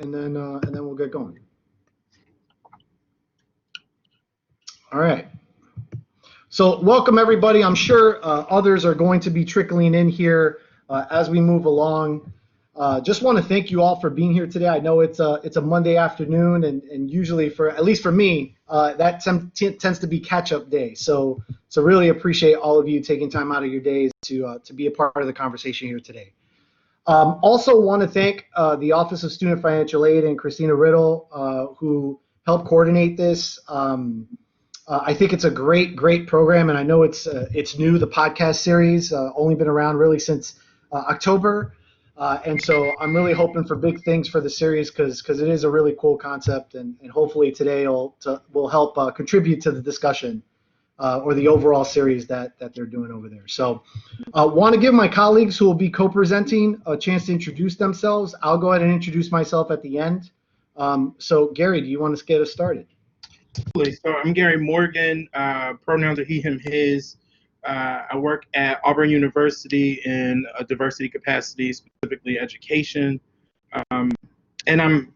and then we'll get going. All right. So welcome everybody. I'm sure others are going to be trickling in here as we move along. Just want to thank you all for being here today. I know it's a Monday afternoon, and usually at least for me, that tends to be catch-up day. So really appreciate all of you taking time out of your days to be a part of the conversation here today. Also want to thank the Office of Student Financial Aid and Christina Riddle, who helped coordinate this. I think it's a great program, and I know it's new. The podcast series only been around really since October, and so I'm really hoping for big things for the series because it is a really cool concept, and hopefully today will help contribute to the discussion or the overall series that they're doing over there. So want to give my colleagues who will be co-presenting a chance to introduce themselves. I'll go ahead and introduce myself at the end. So Gary, do you want to get us started? So I'm Gary Morgan, pronouns are he, him, his. I work at Auburn University in a diversity capacity, specifically education. And I'm,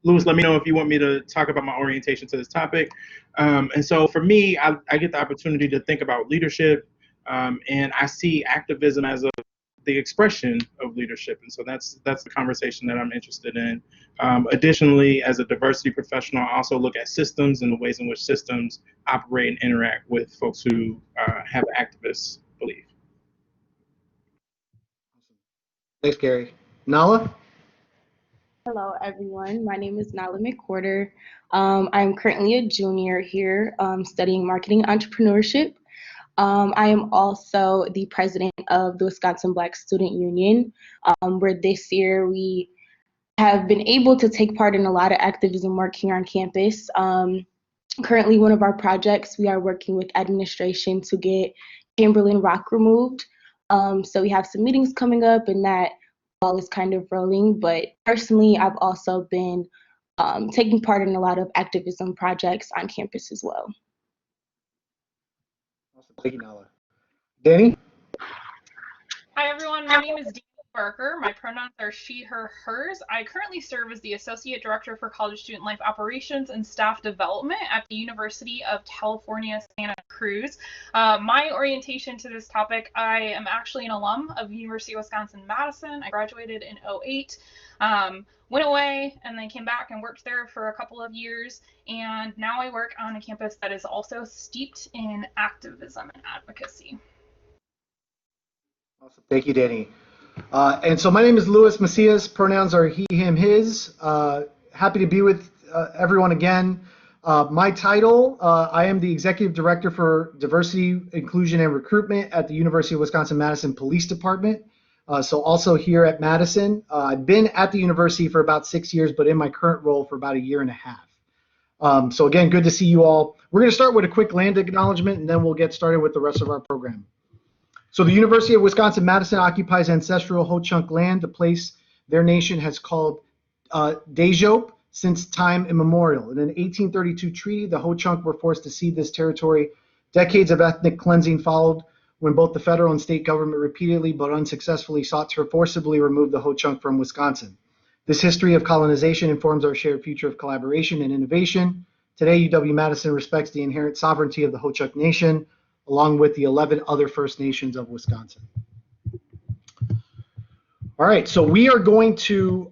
Lewis, let me know if you want me to talk about my orientation to this topic. And so for me, I get the opportunity to think about leadership, and I see activism as the expression of leadership, and so that's the conversation that I'm interested in. Additionally, as a diversity professional, I also look at systems and the ways in which systems operate and interact with folks who have activist belief. Thanks, Gary. Nala? Hello, everyone. My name is Nala McWhorter. I'm currently a junior here studying marketing entrepreneurship. I am also the president of the Wisconsin Black Student Union, where this year we have been able to take part in a lot of activism work here on campus. Currently, one of our projects, we are working with administration to get Chamberlain Rock removed. So we have some meetings coming up, and that ball is kind of rolling. But personally, I've also been taking part in a lot of activism projects on campus as well. Awesome. Thank you, Nala. Danny? Hi, everyone. My name is Dee Barker. My pronouns are she, her, hers. I currently serve as the Associate Director for College Student Life Operations and Staff Development at the University of California, Santa Cruz. My orientation to this topic, I am actually an alum of University of Wisconsin-Madison. I graduated in 2008. Went away and then came back and worked there for a couple of years, and now I work on a campus that is also steeped in activism and advocacy. Awesome. Thank you, Danny. And so my name is Luis Macias. Pronouns are he, him, his. Happy to be with everyone again. My title, I am the Executive Director for Diversity, Inclusion, and Recruitment at the University of Wisconsin-Madison Police Department. So also here at Madison. I've been at the university for about 6 years, but in my current role for about 1.5 years. So again, good to see you all. We're going to start with a quick land acknowledgement, and then we'll get started with the rest of our program. So the University of Wisconsin-Madison occupies ancestral Ho-Chunk land, the place their nation has called Dejope since time immemorial. In an 1832 treaty, the Ho-Chunk were forced to cede this territory. Decades of ethnic cleansing followed when both the federal and state government repeatedly but unsuccessfully sought to forcibly remove the Ho-Chunk from Wisconsin. This history of colonization informs our shared future of collaboration and innovation. Today, UW-Madison respects the inherent sovereignty of the Ho-Chunk Nation, along with the 11 other First Nations of Wisconsin. All right, so we are going to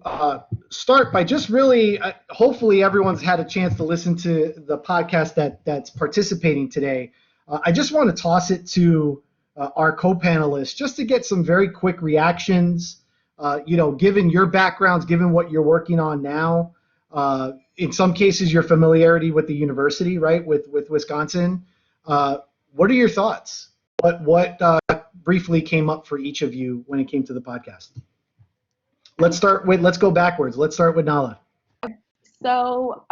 start by just really, hopefully everyone's had a chance to listen to the podcast that's participating today. I just want to toss it to our co-panelists just to get some very quick reactions, given your backgrounds, given what you're working on now, in some cases your familiarity with the university, right, with Wisconsin. What are your thoughts? What briefly came up for each of you when it came to the podcast? Let's go backwards. Let's start with Nala. So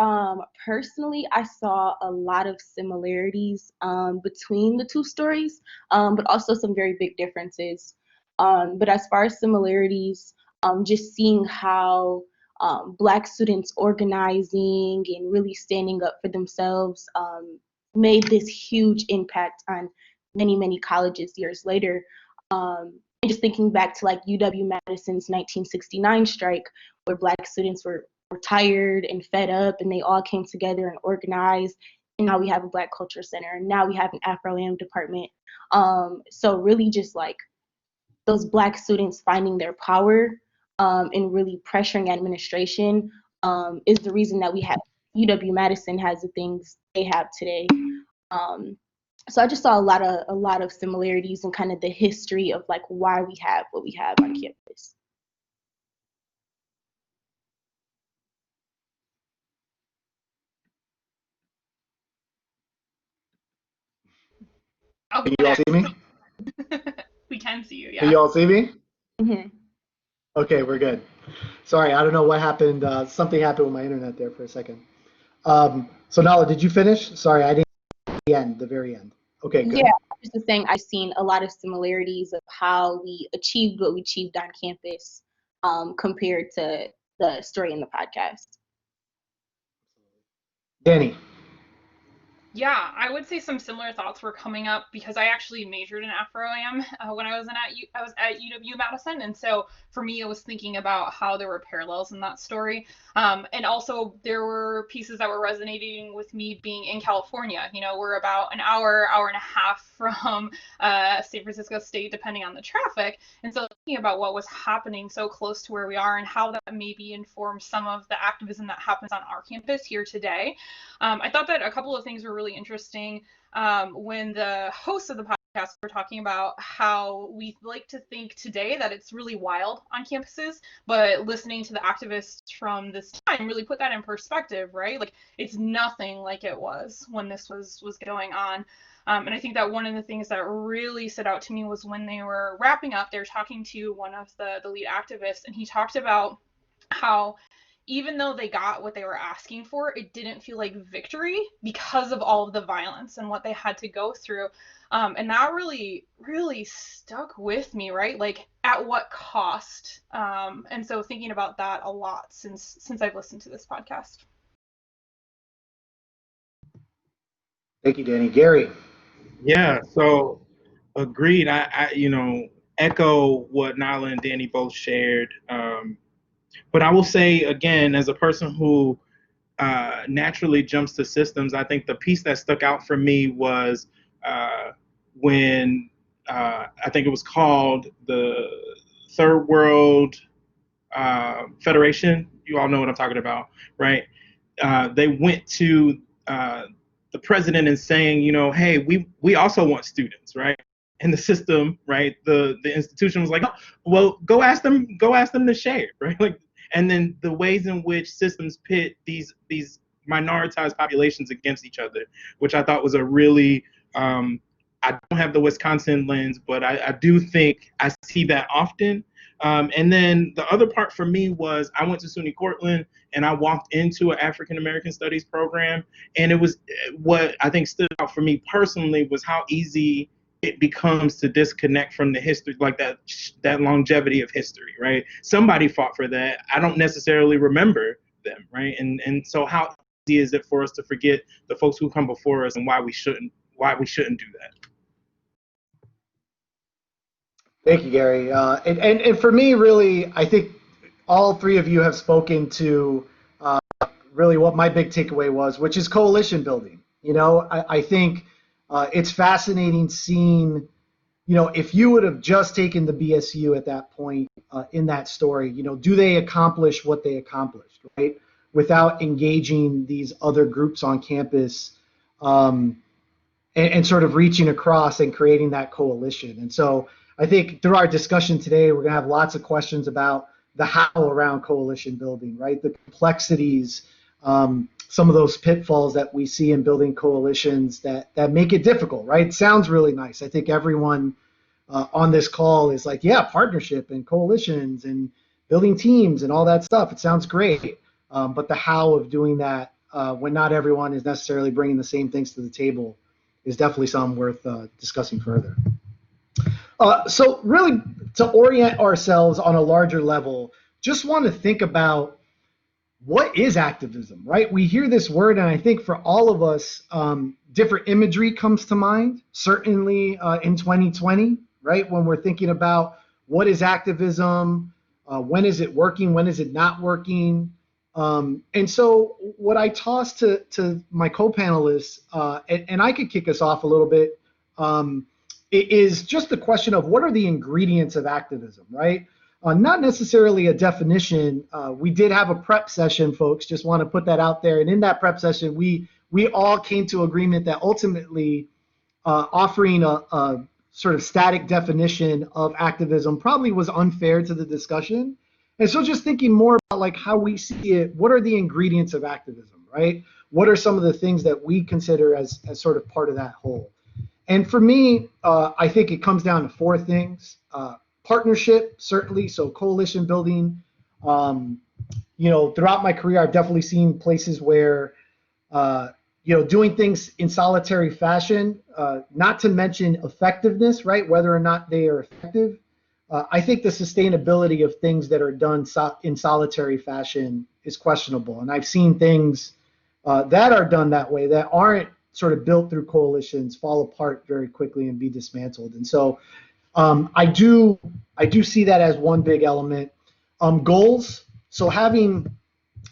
personally, I saw a lot of similarities between the two stories, but also some very big differences. But as far as similarities, just seeing how Black students organizing and really standing up for themselves made this huge impact on many, many colleges years later. And just thinking back to like UW-Madison's 1969 strike, where Black students were tired and fed up, and they all came together and organized. And now we have a Black Culture Center, and now we have an Afro-Am department. So really just like those Black students finding their power and really pressuring administration is the reason that we have UW-Madison has the things they have today. So I just saw a lot of similarities in kind of the history of like why we have what we have on campus. Can you all see me? We can see you, yeah. Can you all see me? Mm-hmm. Okay, we're good. Sorry, I don't know what happened. Something happened with my internet there for a second. So Nala, did you finish? Sorry, I didn't the very end. Okay, good. Yeah, I was just saying I've seen a lot of similarities of how we achieved what we achieved on campus compared to the story in the podcast. Danny. Yeah, I would say some similar thoughts were coming up because I actually majored in Afro-Am when I was at UW-Madison, and so for me it was thinking about how there were parallels in that story, and also there were pieces that were resonating with me being in California. You know, we're about an hour and a half from San Francisco State, depending on the traffic, and so thinking about what was happening so close to where we are and how that maybe informed some of the activism that happens on our campus here today. I thought that a couple of things were really interesting when the hosts of the podcast were talking about how we like to think today that it's really wild on campuses, but listening to the activists from this time really put that in perspective, right? Like it's nothing like it was when this was going on. And I think that one of the things that really stood out to me was when they were wrapping up, they were talking to one of the lead activists, and he talked about how even though they got what they were asking for, it didn't feel like victory because of all of the violence and what they had to go through. And that really, really stuck with me, right? Like at what cost? And so thinking about that a lot since I've listened to this podcast. Thank you, Danny. Gary. Yeah, so agreed. I echo what Nala and Danny both shared. But I will say again, as a person who naturally jumps to systems, I think the piece that stuck out for me was when I think it was called the Third World Federation. You all know what I'm talking about, right? They went to the president and saying, you know, hey, we also want students, right? And the system, right? The institution was like, oh, well, go ask them to share, right? Like, and then the ways in which systems pit these minoritized populations against each other, which I thought was a really I don't have the Wisconsin lens, but I do think I see that often. And then the other part for me was I went to SUNY Cortland and I walked into an African American Studies program, and it was what I think stood out for me personally was how easy it becomes to disconnect from the history, like that longevity of history, right? Somebody fought for that. I don't necessarily remember them, right? And so how easy is it for us to forget the folks who come before us and why we shouldn't do that? Thank you, Gary. And for me, really, I think all three of you have spoken to really what my big takeaway was, which is coalition building. You know, I think it's fascinating seeing, you know, if you would have just taken the BSU at that point in that story, you know, do they accomplish what they accomplished, right? Without engaging these other groups on campus and sort of reaching across and creating that coalition. And so I think through our discussion today, we're going to have lots of questions about the how around coalition building, right? The complexities, some of those pitfalls that we see in building coalitions that make it difficult, right? It sounds really nice. I think everyone on this call is like, yeah, partnership and coalitions and building teams and all that stuff. It sounds great. But the how of doing that when not everyone is necessarily bringing the same things to the table is definitely something worth discussing further. So really, to orient ourselves on a larger level, just want to think about what is activism, right? We hear this word, and I think for all of us, different imagery comes to mind, certainly in 2020, right? When we're thinking about what is activism, When is it working? When is it not working? And so what I toss to my co-panelists, and I could kick us off a little bit, is just the question of what are the ingredients of activism, right? Not necessarily a definition. We did have a prep session, folks. Just want to put that out there. And in that prep session, we all came to agreement that ultimately offering a sort of static definition of activism probably was unfair to the discussion. And so just thinking more about like how we see it, what are the ingredients of activism, right? What are some of the things that we consider as sort of part of that whole? And for me, I think it comes down to four things. Partnership, certainly, so coalition building. Throughout my career, I've definitely seen places where, doing things in solitary fashion, not to mention effectiveness, right? Whether or not they are effective. I think the sustainability of things that are done in solitary fashion is questionable. And I've seen things that are done that way that aren't sort of built through coalitions fall apart very quickly and be dismantled. And so I do see that as one big element. Goals. So having,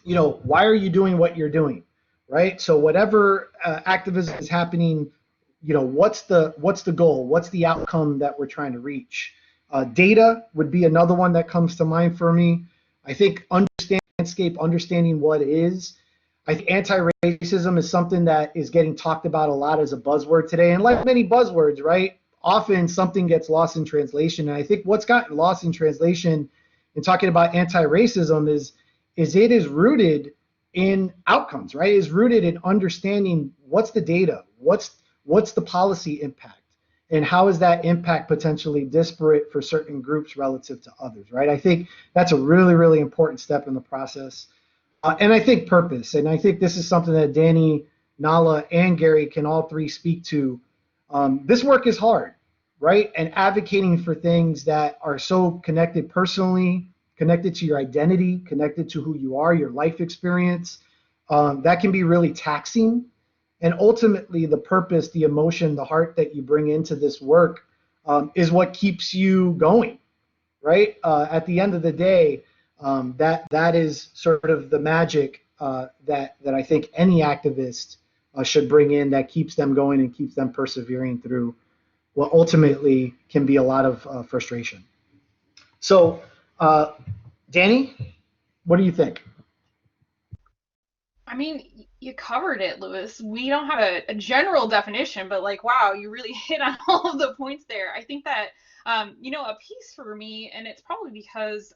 why are you doing what you're doing, right? So whatever activism is happening, what's the goal? What's the outcome that we're trying to reach? Data would be another one that comes to mind for me. I think understanding landscape, understanding what is. I think anti-racism is something that is getting talked about a lot as a buzzword today. And like many buzzwords, right? Often something gets lost in translation. And I think what's gotten lost in translation in talking about anti-racism is it is rooted in outcomes, right? It is rooted in understanding what's the data, what's the policy impact, and how is that impact potentially disparate for certain groups relative to others, right? I think that's a really, really important step in the process. And I think purpose, and I think this is something that Danny, Nala, and Gary can all three speak to. This work is hard, right? And advocating for things that are so connected personally, connected to your identity, connected to who you are, your life experience, that can be really taxing. And ultimately, the purpose, the emotion, the heart that you bring into this work is what keeps you going, right? At the end of the day, that is sort of the magic that I think any activist should bring in, that keeps them going and keeps them persevering through what ultimately can be a lot of frustration. So, Danny, what do you think? I mean, you covered it, Lewis. We don't have a general definition, but like, wow, you really hit on all of the points there. I think that, a piece for me, and it's probably because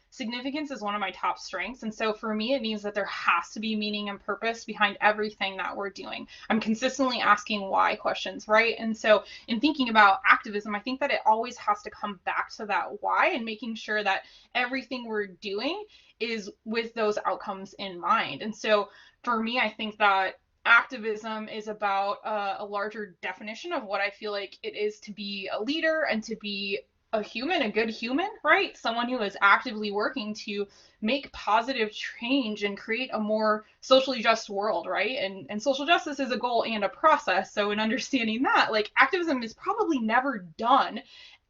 significance is one of my top strengths. And so for me, it means that there has to be meaning and purpose behind everything that we're doing. I'm consistently asking why questions, right? And so in thinking about activism, I think that it always has to come back to that why and making sure that everything we're doing is with those outcomes in mind. And so for me, I think that activism is about a larger definition of what I feel like it is to be a leader and to be a human, a good human, right? Someone who is actively working to make positive change and create a more socially just world, right? And social justice is a goal and a process. So in understanding that, like, activism is probably never done.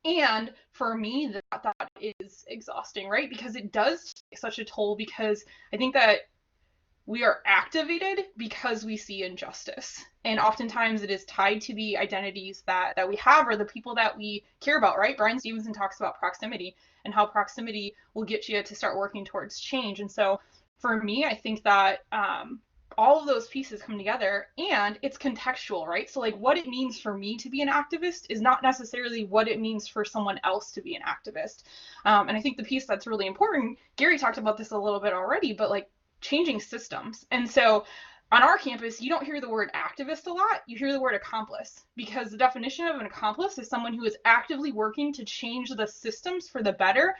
And for me, that is exhausting, right? Because it does take such a toll, because I think that we are activated because we see injustice. And oftentimes it is tied to the identities that we have or the people that we care about, right? Brian Stevenson talks about proximity and how proximity will get you to start working towards change. And so for me, I think that all of those pieces come together, and it's contextual, right? So like what it means for me to be an activist is not necessarily what it means for someone else to be an activist. And I think the piece that's really important, Gary talked about this a little bit already, but like changing systems. And so on our campus, you don't hear the word activist a lot, you hear the word accomplice, because the definition of an accomplice is someone who is actively working to change the systems for the better,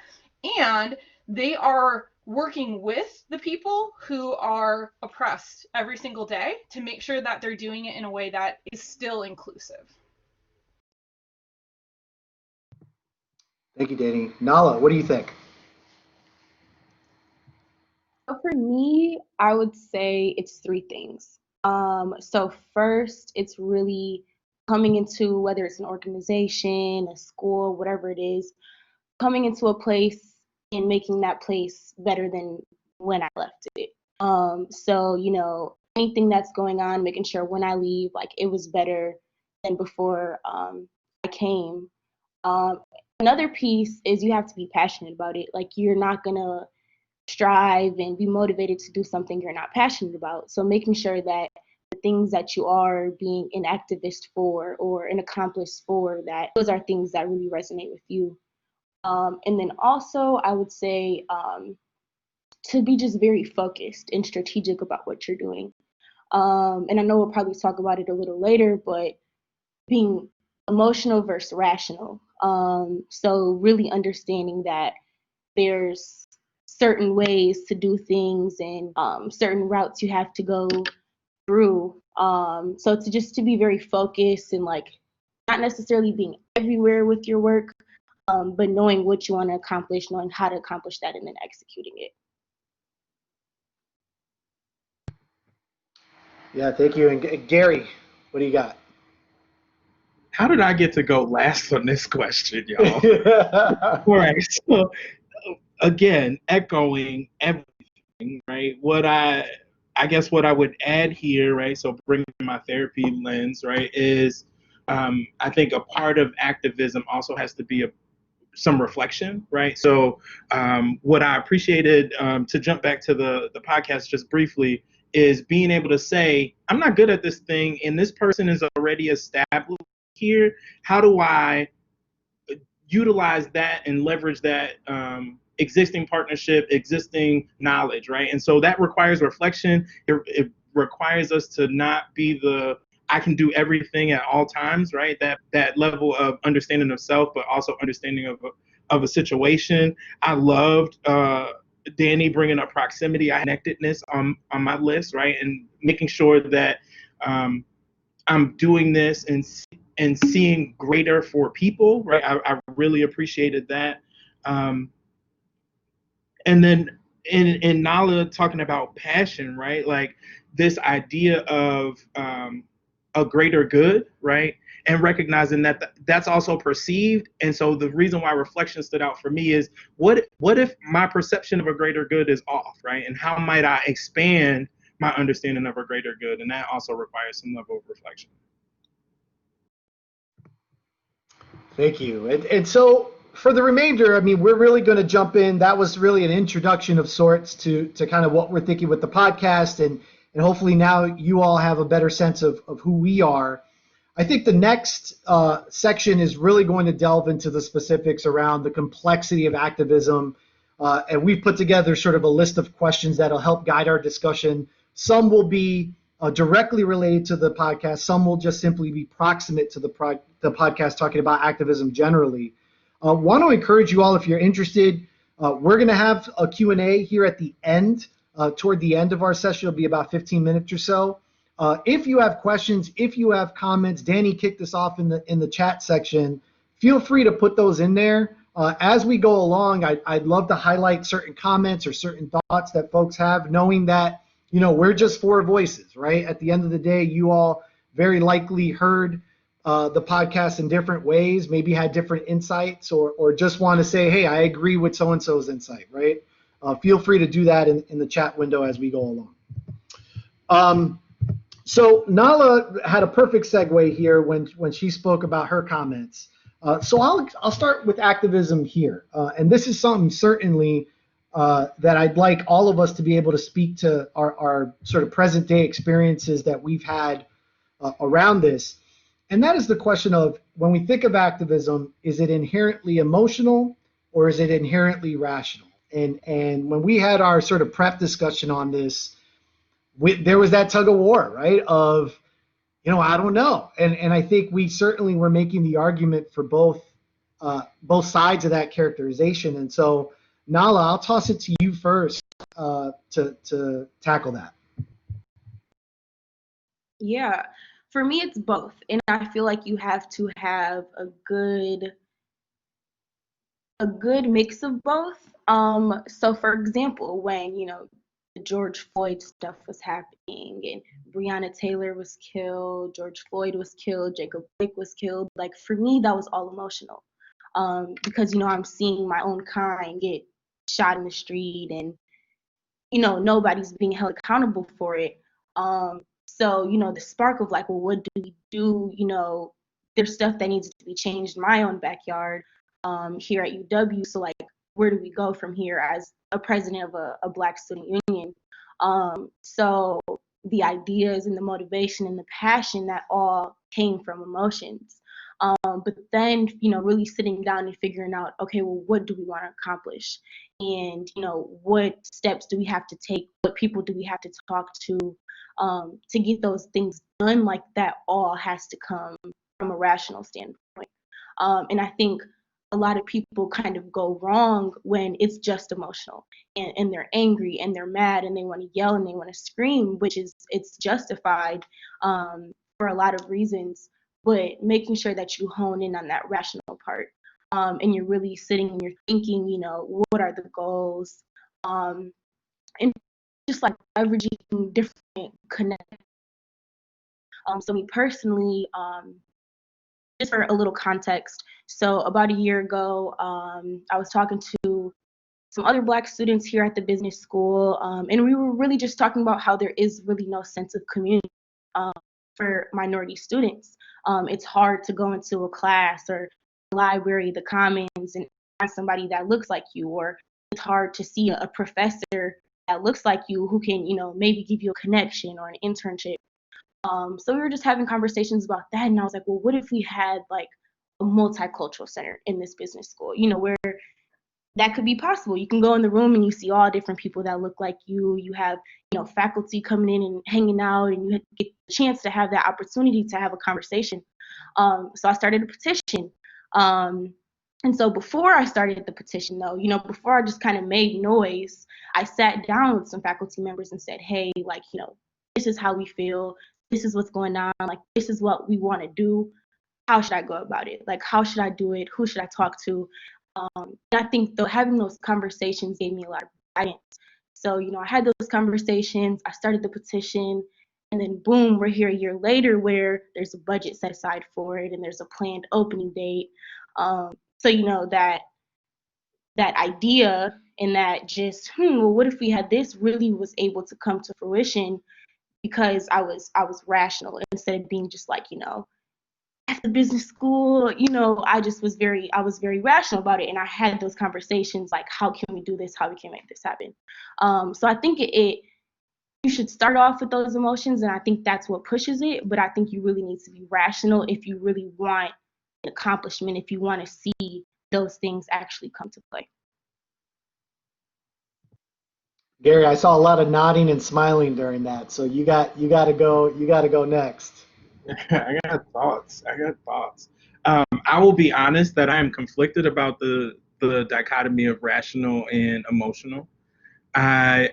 and they are working with the people who are oppressed every single day to make sure that they're doing it in a way that is still inclusive. Thank you, Danny. Nala, what do you think? For me, I would say it's three things. So first, it's really coming into, whether it's an organization, a school, whatever it is, coming into a place and making that place better than when I left it. So, anything that's going on, making sure when I leave, like, it was better than before I came. Um, Another piece is you have to be passionate about it. Like, you're not gonna strive and be motivated to do something you're not passionate about. So making sure that the things that you are being an activist for or an accomplice for, that those are things that really resonate with you. And then also, I would say to be just very focused and strategic about what you're doing. And I know we'll probably talk about it a little later, but being emotional versus rational. So really understanding that there's certain ways to do things and certain routes you have to go through. So to be very focused and like not necessarily being everywhere with your work, but knowing what you want to accomplish, knowing how to accomplish that, and then executing it. Yeah, thank you. And Gary, what do you got? How did I get to go last on this question, y'all? All right. So again, echoing everything, right? I guess what I would add here, right? So bringing my therapy lens, right, is I think a part of activism also has to be some reflection, right? So what I appreciated, to jump back to the podcast just briefly, is being able to say, I'm not good at this thing, and this person is already established here. How do I utilize that and leverage that existing partnership, existing knowledge, right? And so that requires reflection. It requires us to not be the I can do everything at all times, right? That level of understanding of self, but also understanding of a situation. I loved Danny bringing up proximity, connectedness on my list, right? And making sure that I'm doing this and seeing greater for people, right? I really appreciated that. And then in Nala talking about passion, right? Like this idea of a greater good, right? And recognizing that that's also perceived. And so the reason why reflection stood out for me is what if my perception of a greater good is off, right? And how might I expand my understanding of a greater good? And that also requires some level of reflection. Thank you. And so for the remainder, I mean, we're really going to jump in. That was really an introduction of sorts to kind of what we're thinking with the podcast. And hopefully now you all have a better sense of who we are. I think the next section is really going to delve into the specifics around the complexity of activism. And we've put together sort of a list of questions that'll help guide our discussion. Some will be directly related to the podcast. Some will just simply be proximate to the podcast, talking about activism generally. Want to encourage you all, if you're interested, we're going to have a Q&A here at the end. Toward the end of our session, it'll be about 15 minutes or so. If you have questions, if you have comments, Danny kicked us off in the chat section. Feel free to put those in there. As we go along, I'd love to highlight certain comments or certain thoughts that folks have, knowing that we're just four voices, right? At the end of the day, you all very likely heard the podcast in different ways, maybe had different insights, or just want to say, hey, I agree with so-and-so's insight, right? Feel free to do that in the chat window as we go along. So Nala had a perfect segue here when she spoke about her comments. So I'll start with activism here. And this is something certainly that I'd like all of us to be able to speak to our sort of present day experiences that we've had around this. And that is the question of, when we think of activism, is it inherently emotional or is it inherently rational? And when we had our sort of prep discussion on this, there was that tug of war, right? Of, I don't know. And I think we certainly were making the argument for both sides of that characterization. And so, Nala, I'll toss it to you first to tackle that. Yeah, for me, it's both. And I feel like you have to have a good mix of both. So for example, when, the George Floyd stuff was happening and Breonna Taylor was killed, George Floyd was killed, Jacob Blake was killed, like for me, that was all emotional. Because, I'm seeing my own kind get shot in the street, and nobody's being held accountable for it. So the spark of like, well, what do we do? There's stuff that needs to be changed in my own backyard here at UW. So like, where do we go from here as a president of a Black student union? So the ideas and the motivation and the passion, that all came from emotions. But then, really sitting down and figuring out, okay, well, what do we want to accomplish? And, what steps do we have to take? What people do we have to talk to get those things done? Like, that all has to come from a rational standpoint. And I think a lot of people kind of go wrong when it's just emotional, and they're angry and they're mad and they want to yell and they want to scream, which it's justified for a lot of reasons. But making sure that you hone in on that rational part, and you're really sitting and you're thinking, what are the goals, and just like leveraging different connections. So me personally, just for a little context, so about a year ago, I was talking to some other Black students here at the business school, and we were really just talking about how there is really no sense of community for minority students. It's hard to go into a class or the library, the commons, and find somebody that looks like you, or it's hard to see a professor that looks like you who can, maybe give you a connection or an internship. So we were just having conversations about that, and I was like, well, what if we had like a multicultural center in this business school, where that could be possible. You can go in the room and you see all different people that look like you. You have, faculty coming in and hanging out, and you get the chance to have that opportunity to have a conversation. So I started a petition. And so before I started the petition, though, before I just kind of made noise, I sat down with some faculty members and said, hey, like, this is how we feel. This is what's going on. Like, this is what we want to do. How should I go about it? Like, how should I do it? Who should I talk to? And I think having those conversations gave me a lot of guidance. So, I had those conversations, I started the petition, and then boom, we're here a year later where there's a budget set aside for it and there's a planned opening date. So, that idea and that just, well, what if we had this, really was able to come to fruition because I was rational instead of being just like, at the business school, I was very rational about it. And I had those conversations like, how can we do this? How we can make this happen? So I think you should start off with those emotions. And I think that's what pushes it. But I think you really need to be rational if you really want an accomplishment, if you want to see those things actually come to play. Gary, I saw a lot of nodding and smiling during that. So you got to go next. I got thoughts. I will be honest that I am conflicted about the dichotomy of rational and emotional. I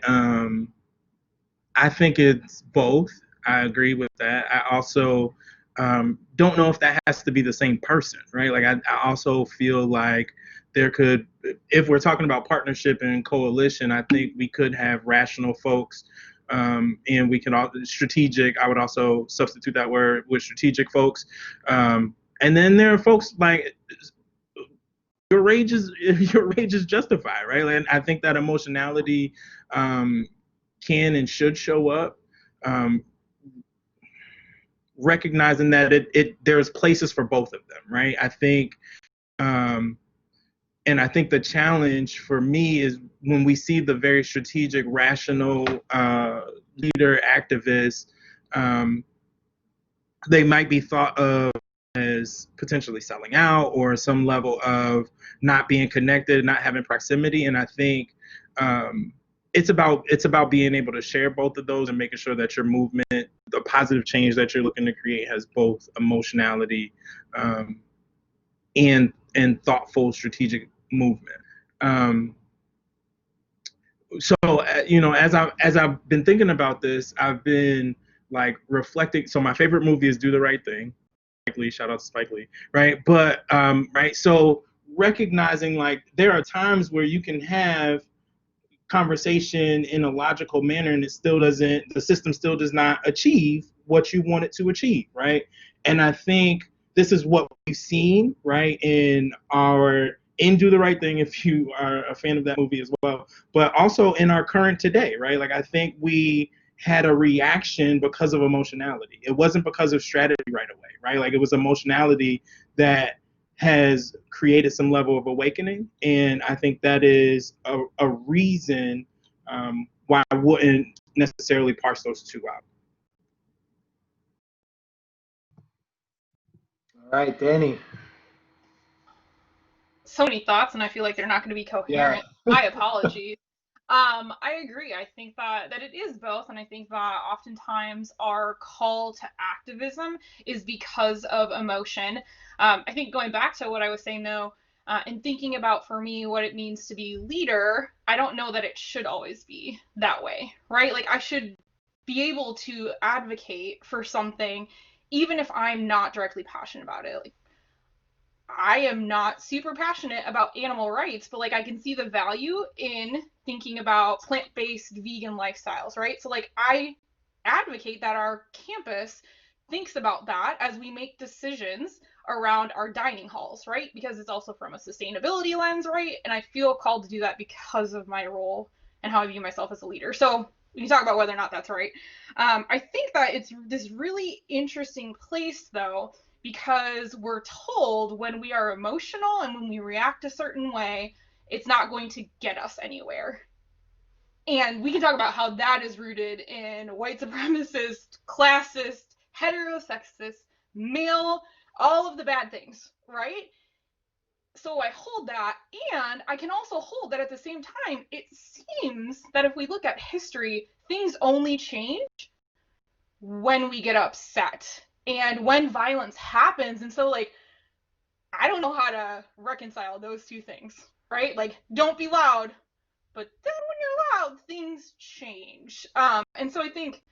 think it's both. I agree with that. I also don't know if that has to be the same person, right? Like I also feel like there could, if we're talking about partnership and coalition, I think we could have rational folks. And we can all strategic. I would also substitute that word with strategic folks. And then there are folks like your rage is justified, right? And I think that emotionality can and should show up. Recognizing that there's places for both of them, right? I think, and I think the challenge for me is when we see the very strategic, rational leader activists, they might be thought of as potentially selling out or some level of not being connected, not having proximity. And I think it's about being able to share both of those and making sure that your movement, the positive change that you're looking to create, has both emotionality and thoughtful strategic movement. So as I've been thinking about this, I've been like reflecting. So my favorite movie is Do the Right Thing. Spike Lee, shout out to Spike Lee, right? But right, so recognizing like there are times where you can have conversation in a logical manner and the system still does not achieve what you want it to achieve, right? And I think this is what we've seen, right, in our in Do the Right Thing, if you are a fan of that movie as well, but also in our current today, right? Like I think we had a reaction because of emotionality. It wasn't because of strategy right away, right? Like it was emotionality that has created some level of awakening, and I think that is a reason why I wouldn't necessarily parse those two out. All right, Danny. So many thoughts, and I feel like they're not going to be Yeah. coherent. My apologies. I agree. I think that it is both, and I think that oftentimes our call to activism is because of emotion. I think going back to what I was saying though, and thinking about for me what it means to be leader, I don't know that it should always be that way, right? Like I should be able to advocate for something even if I'm not directly passionate about it. Like I am not super passionate about animal rights, but like I can see the value in thinking about plant-based vegan lifestyles, right? So like I advocate that our campus thinks about that as we make decisions around our dining halls, right? Because it's also from a sustainability lens, right? And I feel called to do that because of my role and how I view myself as a leader. So we can talk about whether or not that's right. I think that it's this really interesting place though, because we're told when we are emotional and when we react a certain way, it's not going to get us anywhere. And we can talk about how that is rooted in white supremacist, classist, heterosexist, male, all of the bad things, right? So I hold that, and I can also hold that at the same time, it seems that if we look at history, things only change when we get upset and when violence happens. And so like I don't know how to reconcile those two things, right? Like don't be loud, but then when you're loud things change. And so I think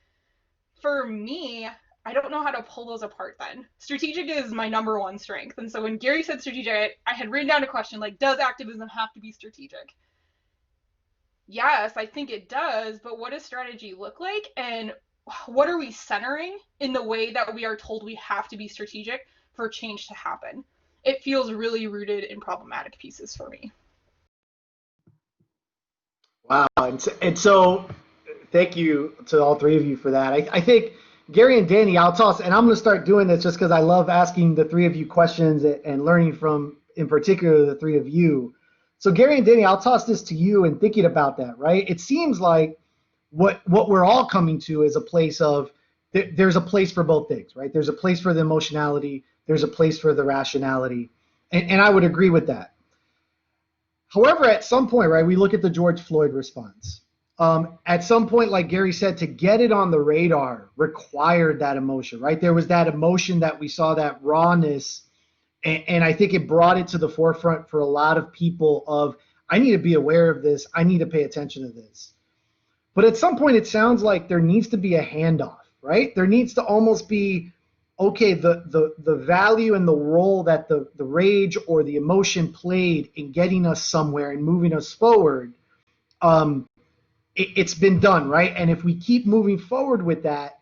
for me, I don't know how to pull those apart then. Strategic is my number one strength. And so when Gary said strategic, I had written down a question like, does activism have to be strategic? Yes, I think it does, but what does strategy look like? And what are we centering in the way that we are told we have to be strategic for change to happen? It feels really rooted in problematic pieces for me. Wow. And so thank you to all three of you for that. I think Gary and Danny, I'll toss, and I'm going to start doing this just because I love asking the three of you questions and learning from, in particular, the three of you. So Gary and Danny, I'll toss this to you and thinking about that, right? It seems like what we're all coming to is a place of there's a place for both things, right? There's a place for the emotionality, there's a place for the rationality, and I would agree with that. However, at some point, right, we look at the George Floyd response. At some point, like Gary said, to get it on the radar required that emotion, right? There was that emotion that we saw, that rawness, and I think it brought it to the forefront for a lot of people of, I need to be aware of this, I need to pay attention to this. But at some point, it sounds like there needs to be a handoff, right? There needs to almost be, okay, the value and the role that the rage or the emotion played in getting us somewhere and moving us forward, it's been done, right? And if we keep moving forward with that,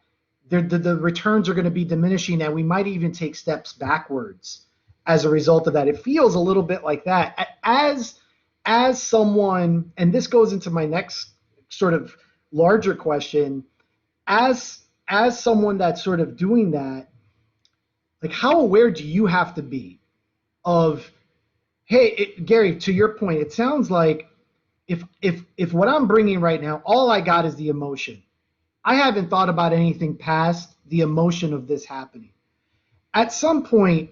the returns are going to be diminishing, and we might even take steps backwards as a result of that. It feels a little bit like that. As someone, and this goes into my next sort of larger question, as someone that's sort of doing that, like how aware do you have to be of, hey, Gary, to your point, it sounds like if what I'm bringing right now, all I got is the emotion. I haven't thought about anything past the emotion of this happening. At some point,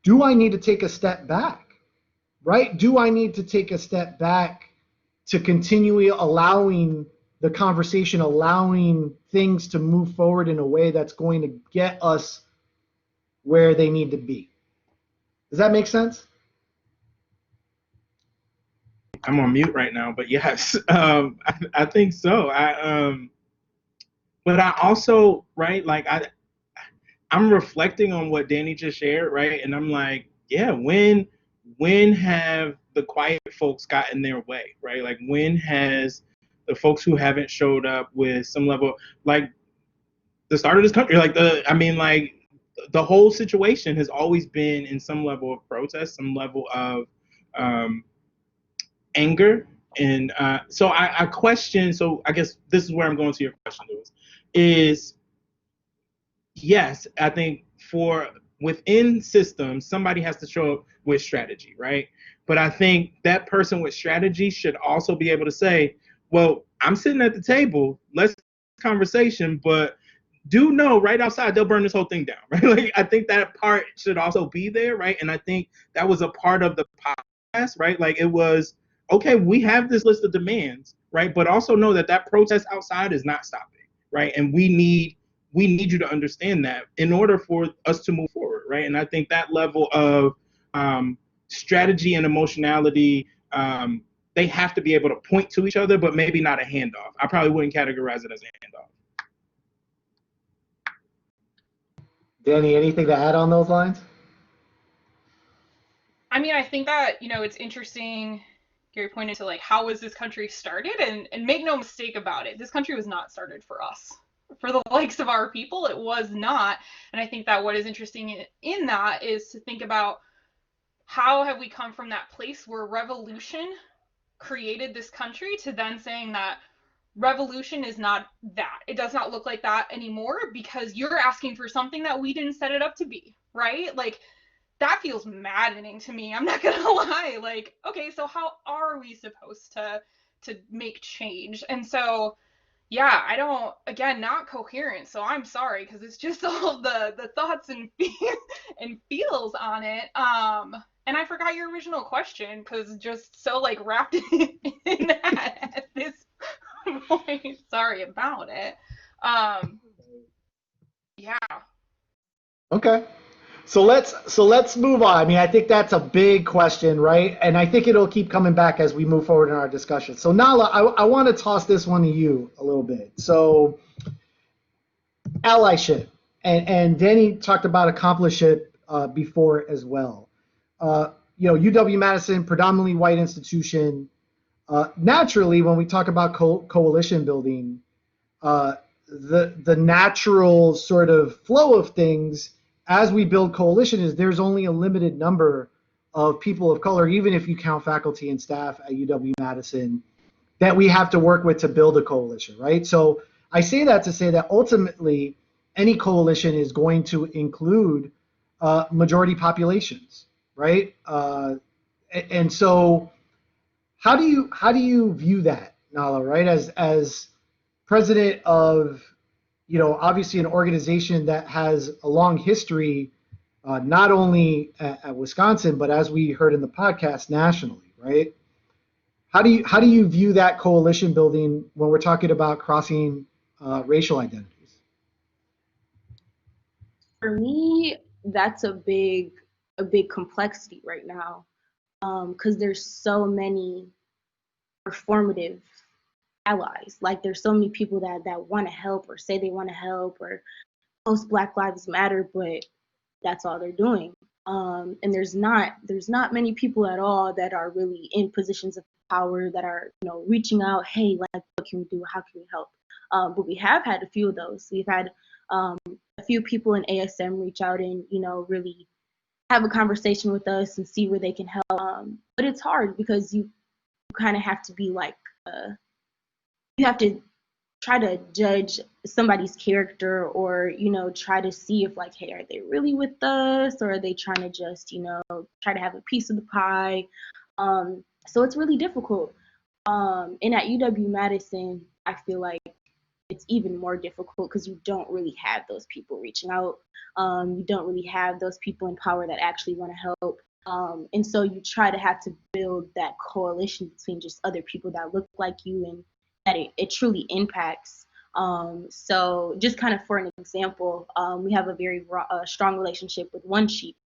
do I need to take a step back, right? Do I need to take a step back to continue allowing the conversation, allowing things to move forward in a way that's going to get us where they need to be? Does that make sense? I'm on mute right now, but yes, I think so. But I also, right, like I'm reflecting on what Danny just shared, right, and I'm like, yeah, when have the quiet folks gotten their way, right? Like when has the folks who haven't showed up with some level, like the start of this country, like the whole situation has always been in some level of protest, some level of anger. And so I question, so I guess this is where I'm going to your question, Lewis, is yes, I think for within systems, somebody has to show up with strategy, right? But I think that person with strategy should also be able to say, well, I'm sitting at the table, let's have a conversation, but do know right outside they'll burn this whole thing down, right? Like I think that part should also be there, right? And I think that was a part of the podcast, right? Like it was, okay, we have this list of demands, right? But also know that that protest outside is not stopping, right? And we need you to understand that in order for us to move forward, right? And I think that level of strategy and emotionality, they have to be able to point to each other, but maybe not a handoff. I probably wouldn't categorize it as a handoff. Danny, anything to add on those lines? I mean, I think that, it's interesting. Gary pointed to like, how was this country started? And make no mistake about it, this country was not started for us. For the likes of our people, it was not. And I think that what is interesting in that is to think about how have we come from that place where revolution created this country to then saying that revolution is not that. It does not look like that anymore because you're asking for something that we didn't set it up to be, right? Like, that feels maddening to me. I'm not gonna lie. Like, okay, so how are we supposed to make change? And so, yeah, I don't. Again, not coherent. So I'm sorry because it's just all the thoughts and and feels on it. And I forgot your original question because just so like wrapped in that at this point. Sorry about it. Yeah. Okay. So let's move on. I mean, I think that's a big question, right? And I think it'll keep coming back as we move forward in our discussion. So Nala, I want to toss this one to you a little bit. So allyship, and Danny talked about accompliceship before as well. UW-Madison, predominantly white institution. Naturally, when we talk about coalition building, the natural sort of flow of things as we build coalition is there's only a limited number of people of color, even if you count faculty and staff at UW-Madison, that we have to work with to build a coalition, right? So I say that to say that ultimately any coalition is going to include majority populations, right? And so how do you view that, Nala, right? As president of, obviously an organization that has a long history, not only at Wisconsin, but as we heard in the podcast, nationally, right? How do you view that coalition building when we're talking about crossing racial identities? For me, that's a big complexity right now, because there's so many performative allies. Like there's so many people that want to help or say they want to help or post Black Lives Matter, but that's all they're doing. And there's not many people at all that are really in positions of power that are reaching out. Hey, like, what can we do? How can we help? But we have had a few of those. We've had a few people in ASM reach out and really have a conversation with us and see where they can help. But it's hard because you kind of have to be like you have to try to judge somebody's character or try to see if like, hey, are they really with us or are they trying to just try to have a piece of the pie. So it's really difficult. And at UW-Madison, I feel like it's even more difficult because you don't really have those people reaching out. You don't really have those people in power that actually want to help. And so you try to have to build that coalition between just other people that look like you and that it truly impacts. So just kind of for an example, we have a very strong relationship with One Sheep,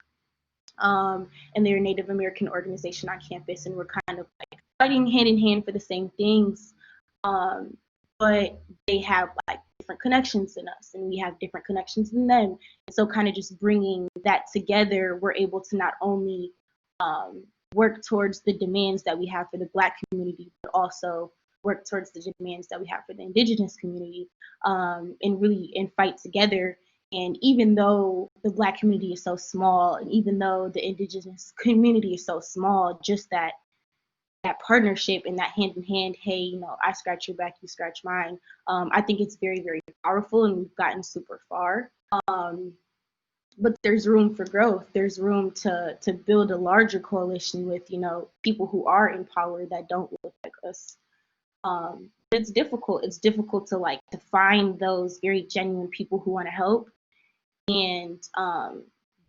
and they're a Native American organization on campus, and we're kind of like fighting hand in hand for the same things, but they have like different connections than us, and we have different connections than them. And so kind of just bringing that together, we're able to not only work towards the demands that we have for the Black community, but also work towards the demands that we have for the Indigenous community, and fight together. And even though the Black community is so small, and even though the Indigenous community is so small, just that partnership and that hand in hand, hey, you know, I scratch your back, you scratch mine. I think it's very, very powerful, and we've gotten super far. But there's room for growth. There's room to build a larger coalition with, you know, people who are in power that don't look like us. It's difficult. It's difficult to find those very genuine people who want to help and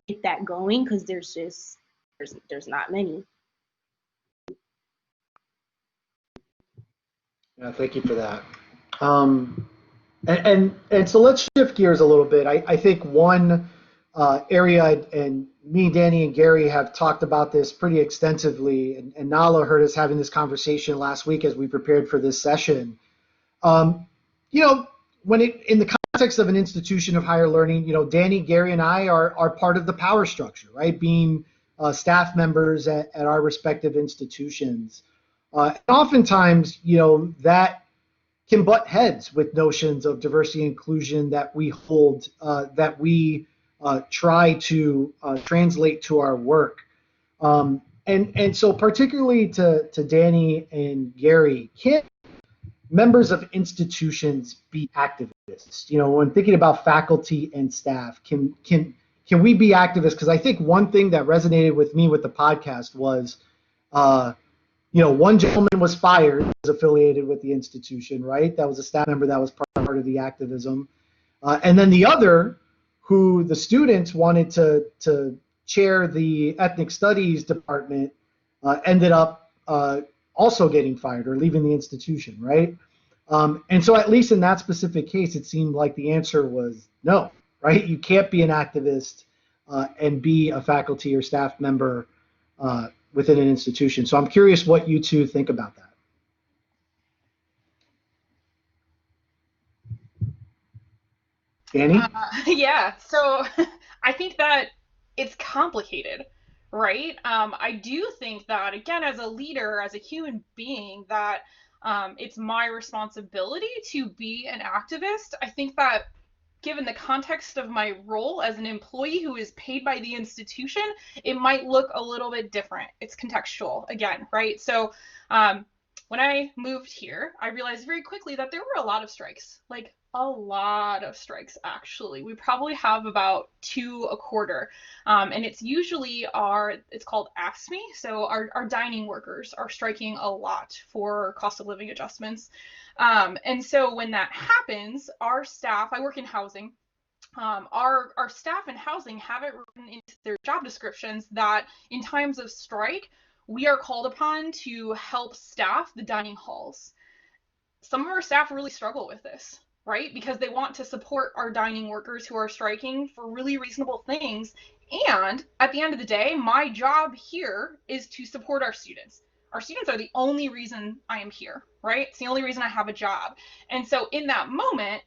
get that going, because there's not many. Yeah, thank you for that. And so let's shift gears a little bit. I think one area, and me, Danny, and Gary have talked about this pretty extensively, and Nala heard us having this conversation last week as we prepared for this session. You know, in the context of an institution of higher learning, you know, Danny, Gary, and I are part of the power structure, right? Being staff members at our respective institutions. And oftentimes, you know, that can butt heads with notions of diversity and inclusion that we hold, that we try to translate to our work. And so particularly to Danny and Gary, can members of institutions be activists? You know, when thinking about faculty and staff, can we be activists? Because I think one thing that resonated with me with the podcast was, you know, one gentleman was fired, was affiliated with the institution, right? That was a staff member that was part of the activism. And then the other, who the students wanted to chair the ethnic studies department, ended up also getting fired or leaving the institution, right? And so at least in that specific case, it seemed like the answer was no, right? You can't be an activist and be a faculty or staff member within an institution. So I'm curious what you two think about that. Danny? Yeah, so I think that it's complicated, right? I do think that, again, as a leader, as a human being, that it's my responsibility to be an activist. I think that given the context of my role as an employee who is paid by the institution, it might look a little bit different. It's contextual, again, right? So when I moved here, I realized very quickly that there were a lot of strikes, like a lot of strikes, actually. We probably have about 2 a quarter. And it's usually it's called AFSCME. So our dining workers are striking a lot for cost of living adjustments. And so when that happens, our staff, I work in housing, our staff in housing have it written into their job descriptions that in times of strike, we are called upon to help staff the dining halls. Some of our staff really struggle with this, right? Because they want to support our dining workers who are striking for really reasonable things. And at the end of the day, my job here is to support our students. Our students are the only reason I am here, right? It's the only reason I have a job. And so in that moment,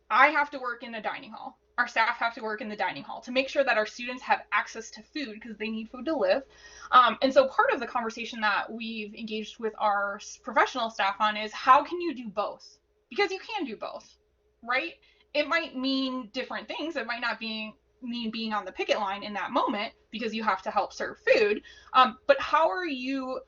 I have to work in the dining hall. Our staff have to work in the dining hall to make sure that our students have access to food because they need food to live. And so part of the conversation that we've engaged with our professional staff on is how can you do both? Because you can do both, right? It might mean different things. It might not mean being on the picket line in that moment because you have to help serve food. But how are you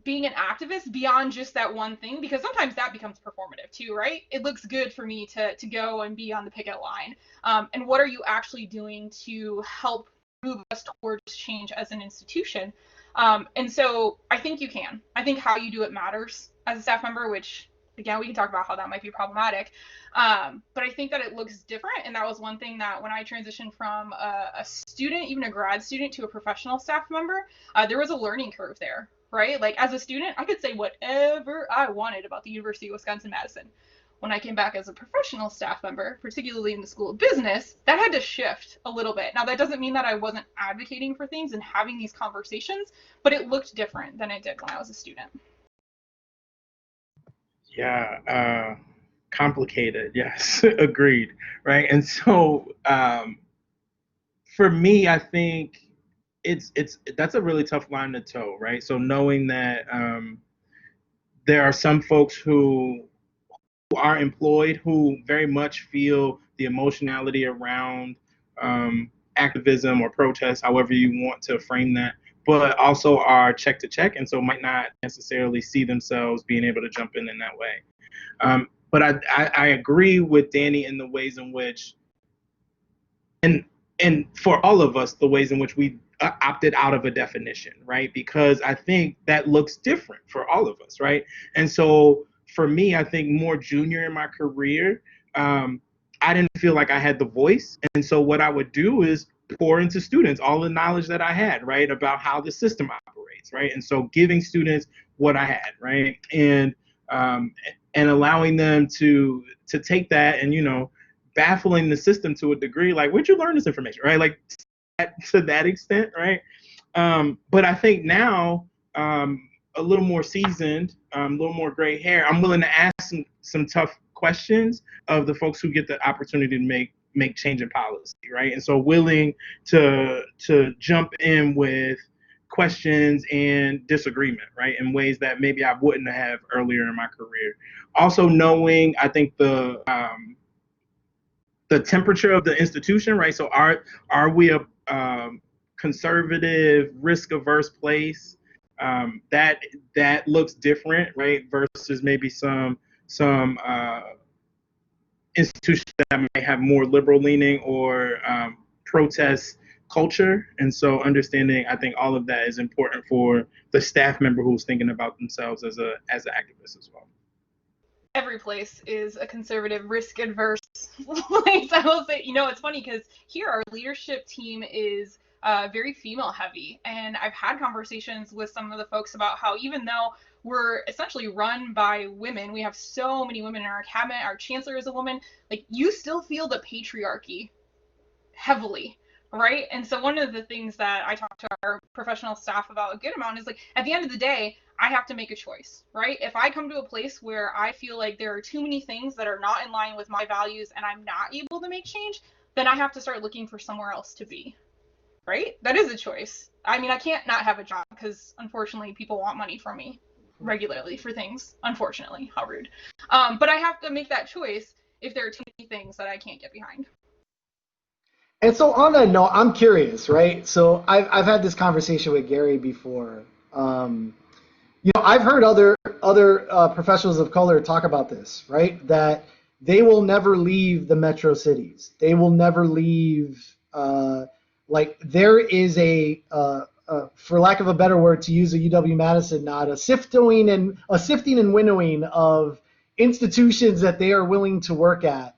being an activist beyond just that one thing? Because sometimes that becomes performative too, right? It looks good for me to go and be on the picket line. And what are you actually doing to help move us towards change as an institution? And so I think you can. I think how you do it matters as a staff member, which again, we can talk about how that might be problematic. But I think that it looks different. And that was one thing that when I transitioned from a student, even a grad student, to a professional staff member, there was a learning curve there, right? Like as a student, I could say whatever I wanted about the University of Wisconsin-Madison. When I came back as a professional staff member, particularly in the School of Business, that had to shift a little bit. Now, that doesn't mean that I wasn't advocating for things and having these conversations, but it looked different than it did when I was a student. Yeah, complicated. Yes, agreed. Right. And so for me, I think that's a really tough line to toe. Right. So knowing that there are some folks who are employed who very much feel the emotionality around activism or protest, however you want to frame that, but also are check to check, and so might not necessarily see themselves being able to jump in that way. But I agree with Danny in the ways in which, and for all of us, the ways in which we opted out of a definition, right? Because I think that looks different for all of us, right? And so for me, I think more junior in my career, I didn't feel like I had the voice. And so what I would do is pour into students all the knowledge that I had, right, about how the system operates, right? And so giving students what I had, right? And allowing them to take that and, baffling the system to a degree, like, where'd you learn this information, right? Like, to that extent, right? But I think now, a little more seasoned, a little more gray hair, I'm willing to ask some tough questions of the folks who get the opportunity to make change in policy, right? And so willing to jump in with questions and disagreement, right, in ways that maybe I wouldn't have earlier in my career. Also knowing, I think the temperature of the institution, right? So are we a conservative, risk-averse place that looks different, right? Versus maybe some institutions that might have more liberal leaning or protest culture. And so understanding, I think all of that is important for the staff member who's thinking about themselves as an activist as well. Every place is a conservative, risk-adverse place. I will say, it's funny because here our leadership team is very female-heavy, and I've had conversations with some of the folks about how even though we're essentially run by women, we have so many women in our cabinet, our chancellor is a woman, like, you still feel the patriarchy heavily, right? And so one of the things that I talk to our professional staff about a good amount is, like, at the end of the day, I have to make a choice, right? If I come to a place where I feel like there are too many things that are not in line with my values and I'm not able to make change, then I have to start looking for somewhere else to be, right? That is a choice. I mean, I can't not have a job because unfortunately people want money from me regularly for things, unfortunately. How rude. But I have to make that choice if there are too many things that I can't get behind. And so on that note, I'm curious, right? So I've had this conversation with Gary before. I've heard other professionals of color talk about this, right? That they will never leave the metro cities. They will never leave. Like, there is for lack of a better word, to use a UW-Madison nod, a sifting and winnowing of institutions that they are willing to work at.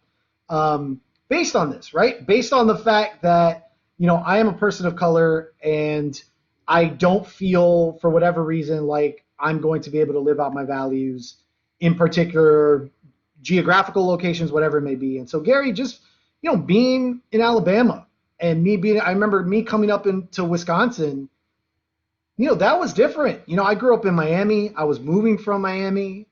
Based on this, right? Based on the fact that, I am a person of color and I don't feel, for whatever reason, like I'm going to be able to live out my values in particular geographical locations, whatever it may be. And so Gary, just, being in Alabama and I remember me coming up into Wisconsin, that was different. I grew up in Miami. I was moving from Miami.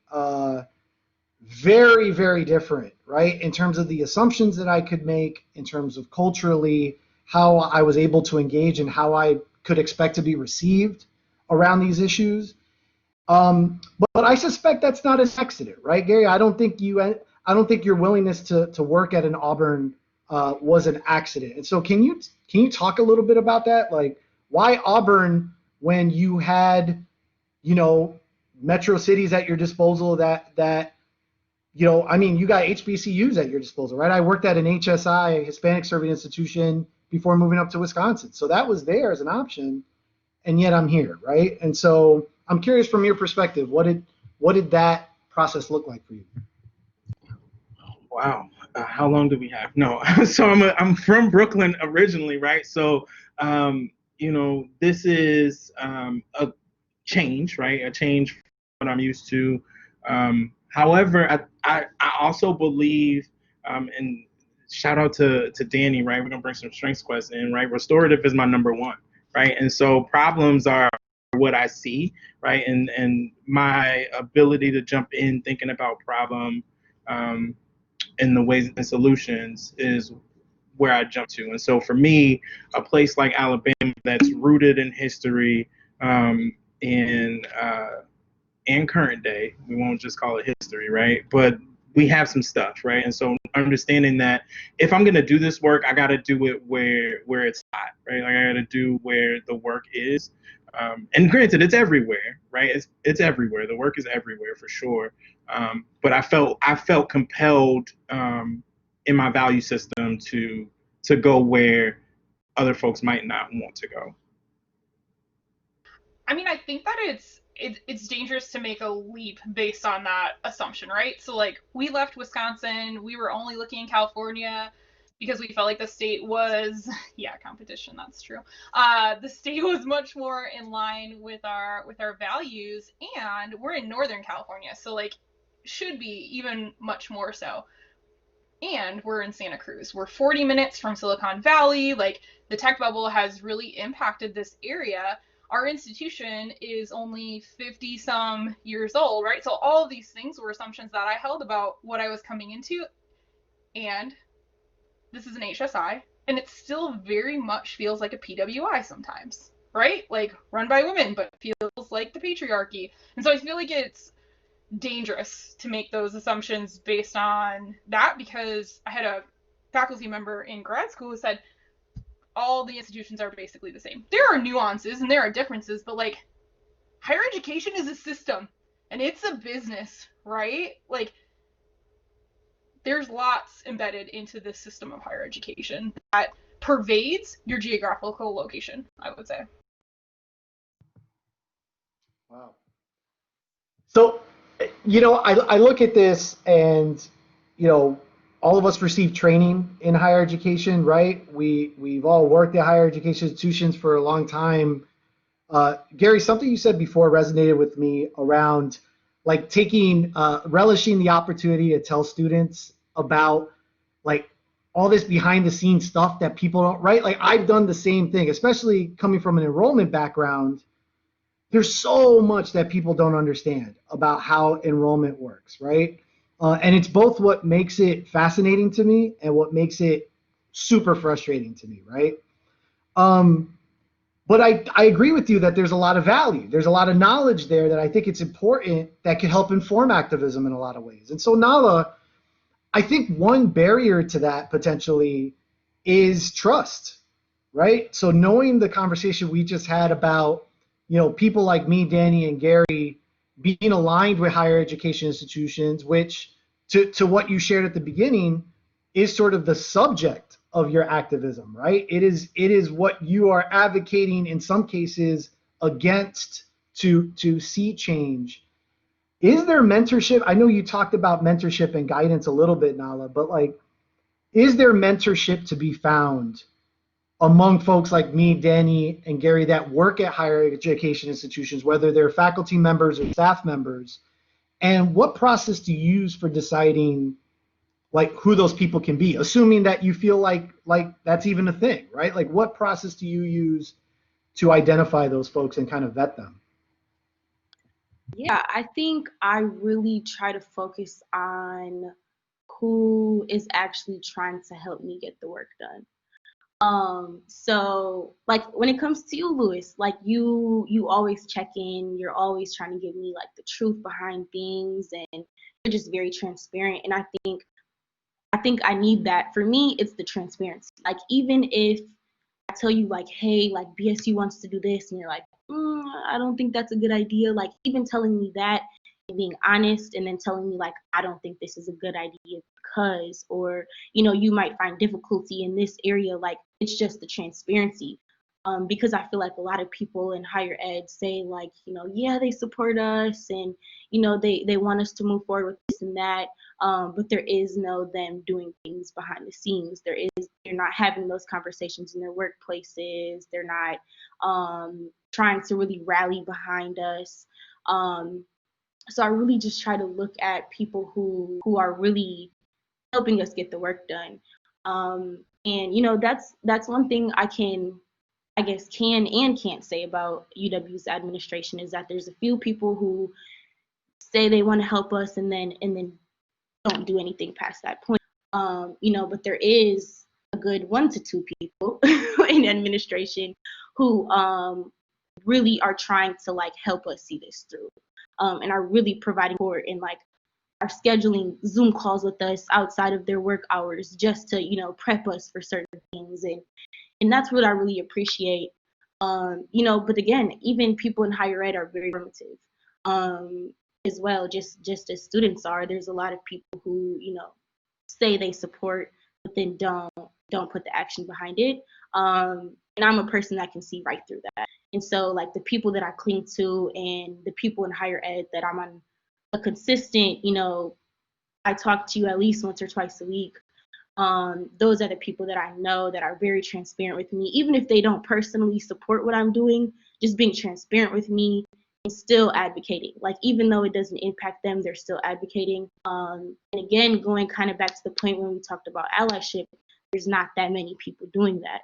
Very, very different, right? In terms of the assumptions that I could make, in terms of culturally, how I was able to engage and how I could expect to be received around these issues. But I suspect that's not an accident, right, Gary? I don't think your willingness to work at an Auburn was an accident. And so can you talk a little bit about that? Like, why Auburn when you had, metro cities at your disposal that you got HBCUs at your disposal, right? I worked at an HSI, Hispanic Serving Institution, before moving up to Wisconsin. So that was there as an option, and yet I'm here, right? And so I'm curious from your perspective, what did that process look like for you? Wow. How long do we have? No. So I'm from Brooklyn originally, right? So, this is a change, right? A change from what I'm used to. However, I also believe, and shout out to Danny, right? We're gonna bring some strengths quests in, right? Restorative is my number one, right? And so problems are what I see, right? And my ability to jump in thinking about problem and the ways and solutions is where I jump to. And so for me, a place like Alabama that's rooted in history and current day, we won't just call it history, right? But we have some stuff, right? And so understanding that if I'm gonna do this work, I gotta do it where it's hot, right? Like I gotta do where the work is. And granted, it's everywhere, right? It's everywhere. The work is everywhere for sure. But I felt compelled in my value system to go where other folks might not want to go. I mean, I think that it's dangerous to make a leap based on that assumption, right? So like we left Wisconsin, we were only looking in California because we felt like the state was yeah, competition, that's true. The state was much more in line with our values, and we're in Northern California, so like should be even much more so. And we're in Santa Cruz. We're 40 minutes from Silicon Valley. Like the tech bubble has really impacted this area. Our institution is only 50 some years old, right? So all of these things were assumptions that I held about what I was coming into. And this is an HSI, and it still very much feels like a PWI sometimes, right? Like run by women, but feels like the patriarchy. And so I feel like it's dangerous to make those assumptions based on that, because I had a faculty member in grad school who said all the institutions are basically the same. There are nuances and there are differences, but like higher education is a system and it's a business, right? Like there's lots embedded into this system of higher education that pervades your geographical location, I would say. Wow. So, I look at this and, all of us receive training in higher education, right? We've all worked at higher education institutions for a long time. Gary, something you said before resonated with me around like relishing the opportunity to tell students about like all this behind the scenes stuff that people don't, right? Like I've done the same thing, especially coming from an enrollment background. There's so much that people don't understand about how enrollment works, right? And it's both what makes it fascinating to me and what makes it super frustrating to me, right? But I agree with you that there's a lot of value. There's a lot of knowledge there that I think it's important that could help inform activism in a lot of ways. And so Nala, I think one barrier to that potentially is trust, right? So knowing the conversation we just had about people like me, Danny, and Gary being aligned with higher education institutions, which to what you shared at the beginning is sort of the subject of your activism, right? It is what you are advocating in some cases against to see change. Is there mentorship? I know you talked about mentorship and guidance a little bit, Nala, but like, is there mentorship to be found among folks like me, Danny, and Gary that work at higher education institutions, whether they're faculty members or staff members? And what process do you use for deciding like who those people can be, assuming that you feel like that's even a thing, right? Like what process do you use to identify those folks and kind of vet them? Yeah, I think I really try to focus on who is actually trying to help me get the work done. So like when it comes to you, Lewis, like you always check in, you're always trying to give me like the truth behind things, and you're just very transparent. And I think I need that. For me, it's the transparency. Like even if I tell you like, hey, like BSU wants to do this, and you're like, I don't think that's a good idea. Like even telling me that and being honest, and then telling me like, I don't think this is a good idea because, or you might find difficulty in this area. Like it's just the transparency. Because I feel like a lot of people in higher ed say like, yeah, they support us and, they want us to move forward with this and that. But there is no them doing things behind the scenes. They're not having those conversations in their workplaces. They're not trying to really rally behind us. So I really just try to look at people who are really helping us get the work done. And that's one thing I guess can and can't say about UW's administration is that there's a few people who say they want to help us and then don't do anything past that point. But there is a good 1 to 2 people in administration who really are trying to like help us see this through, and are really providing support and like are scheduling Zoom calls with us outside of their work hours just to, prep us for certain things. And that's what I really appreciate. But again, even people in higher ed are very formative as well, just as students are. There's a lot of people who, say they support, but then don't put the action behind it. And I'm a person that can see right through that. And so like the people that I cling to and the people in higher ed that I'm on a consistent, I talk to you at least once or twice a week. Those are the people that I know that are very transparent with me, even if they don't personally support what I'm doing, just being transparent with me and still advocating. Like, even though it doesn't impact them, they're still advocating. And again, going kind of back to the point when we talked about allyship, there's not that many people doing that.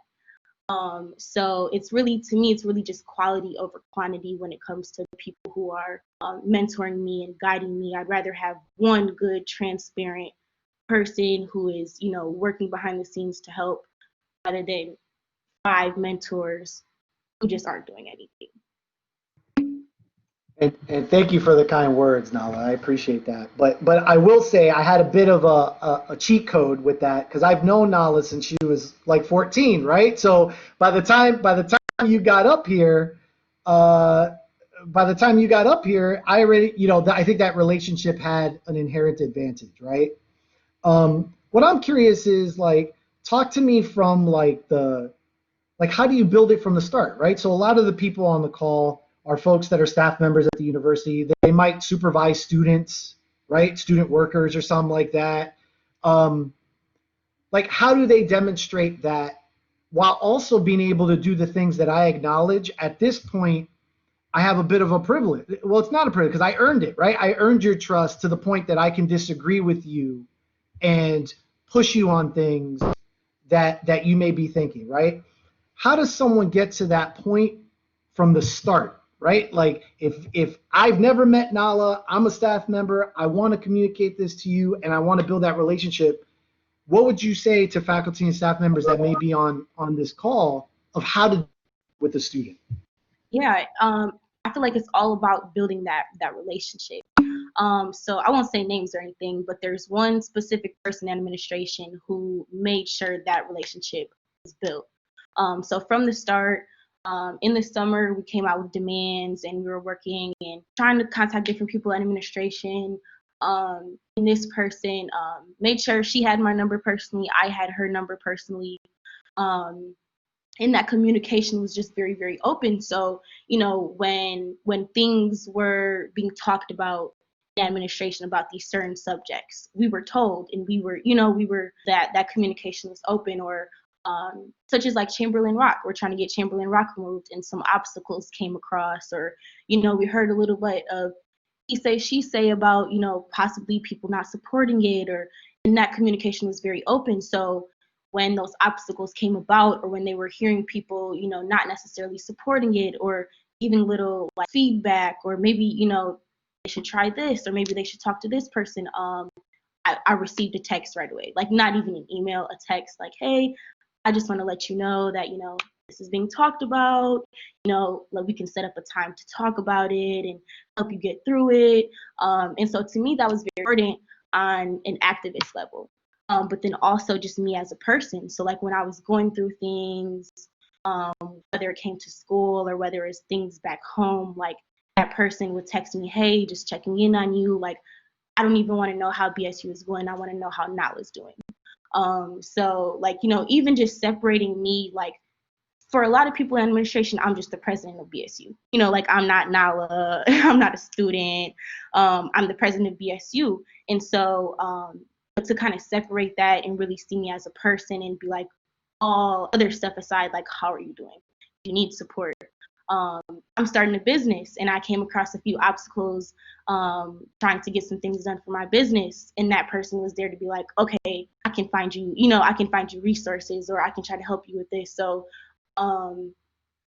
So it's really, to me, it's really just quality over quantity when it comes to the people who are mentoring me and guiding me. I'd rather have one good, transparent person who is, working behind the scenes to help rather than 5 mentors who just aren't doing anything. And thank you for the kind words, Nala. I appreciate that. But I will say I had a bit of a cheat code with that because I've known Nala since she was like 14, right? So by the time you got up here, I already, I think that relationship had an inherent advantage, right? What I'm curious is like, talk to me from how do you build it from the start, right? So a lot of the people on the call are folks that are staff members at the university. They might supervise students, right? Student workers or something like that. How do they demonstrate that while also being able to do the things that I acknowledge at this point? I have a bit of a privilege. Well, it's not a privilege because I earned it, right? I earned your trust to the point that I can disagree with you and push you on things that you may be thinking, right? How does someone get to that point from the start, right? Like if I've never met Nala, I'm a staff member, I want to communicate this to you and I want to build that relationship, what would you say to faculty and staff members that may be on this call of how to with the student? Yeah, I feel like it's all about building that relationship. So I won't say names or anything, but there's one specific person in administration who made sure that relationship was built. So from the start, in the summer, we came out with demands and we were working and trying to contact different people in administration. And this person made sure she had my number personally, I had her number personally. And that communication was just very, very open. So, when things were being talked about in administration about these certain subjects, we were told, and we were that communication was open. Or such as like Chamberlain Rock, we're trying to get Chamberlain Rock removed and some obstacles came across, or, we heard a little bit of he say, she say about, possibly people not supporting it, and that communication was very open. So when those obstacles came about, or when they were hearing people, not necessarily supporting it, or giving little like feedback, or maybe, they should try this, or maybe they should talk to this person, I received a text right away, like not even an email, a text like, hey, I just want to let you know that, this is being talked about, like we can set up a time to talk about it and help you get through it. And so to me, that was very important on an activist level. But then also just me as a person. So like when I was going through things, whether it came to school or whether it's things back home, like that person would text me, hey, just checking in on you. Like, I don't even want to know how BSU is going. I want to know how Nala's doing. So like, even just separating me, like for a lot of people in administration, I'm just the president of BSU. Like I'm not Nala, I'm not a student. I'm the president of BSU. And so, but to kind of separate that and really see me as a person and be like, all other stuff aside, like, how are you doing? You need support. I'm starting a business and I came across a few obstacles trying to get some things done for my business. And that person was there to be like, okay, I can find you, I can find you resources, or I can try to help you with this. So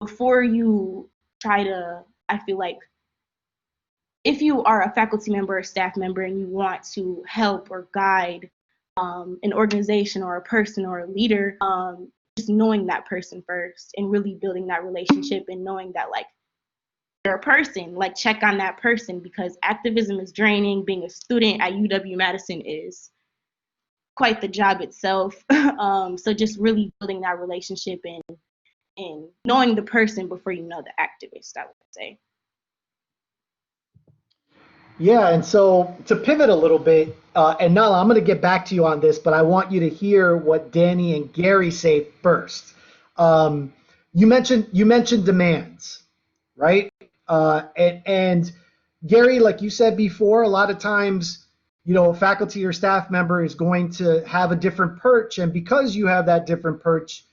before you try to, I feel like if you are a faculty member or staff member and you want to help or guide an organization or a person or a leader, just knowing that person first and really building that relationship and knowing that like a person, like check on that person, because activism is draining. Being a student at UW-Madison is quite the job itself. So just really building that relationship and knowing the person before you know the activist, I would say. Yeah, and so to pivot a little bit, and Nala, I'm going to get back to you on this, but I want you to hear what Danny and Gary say first. You mentioned demands, right? And Gary, like you said before, a lot of times, a faculty or staff member is going to have a different perch, and because you have that different perch,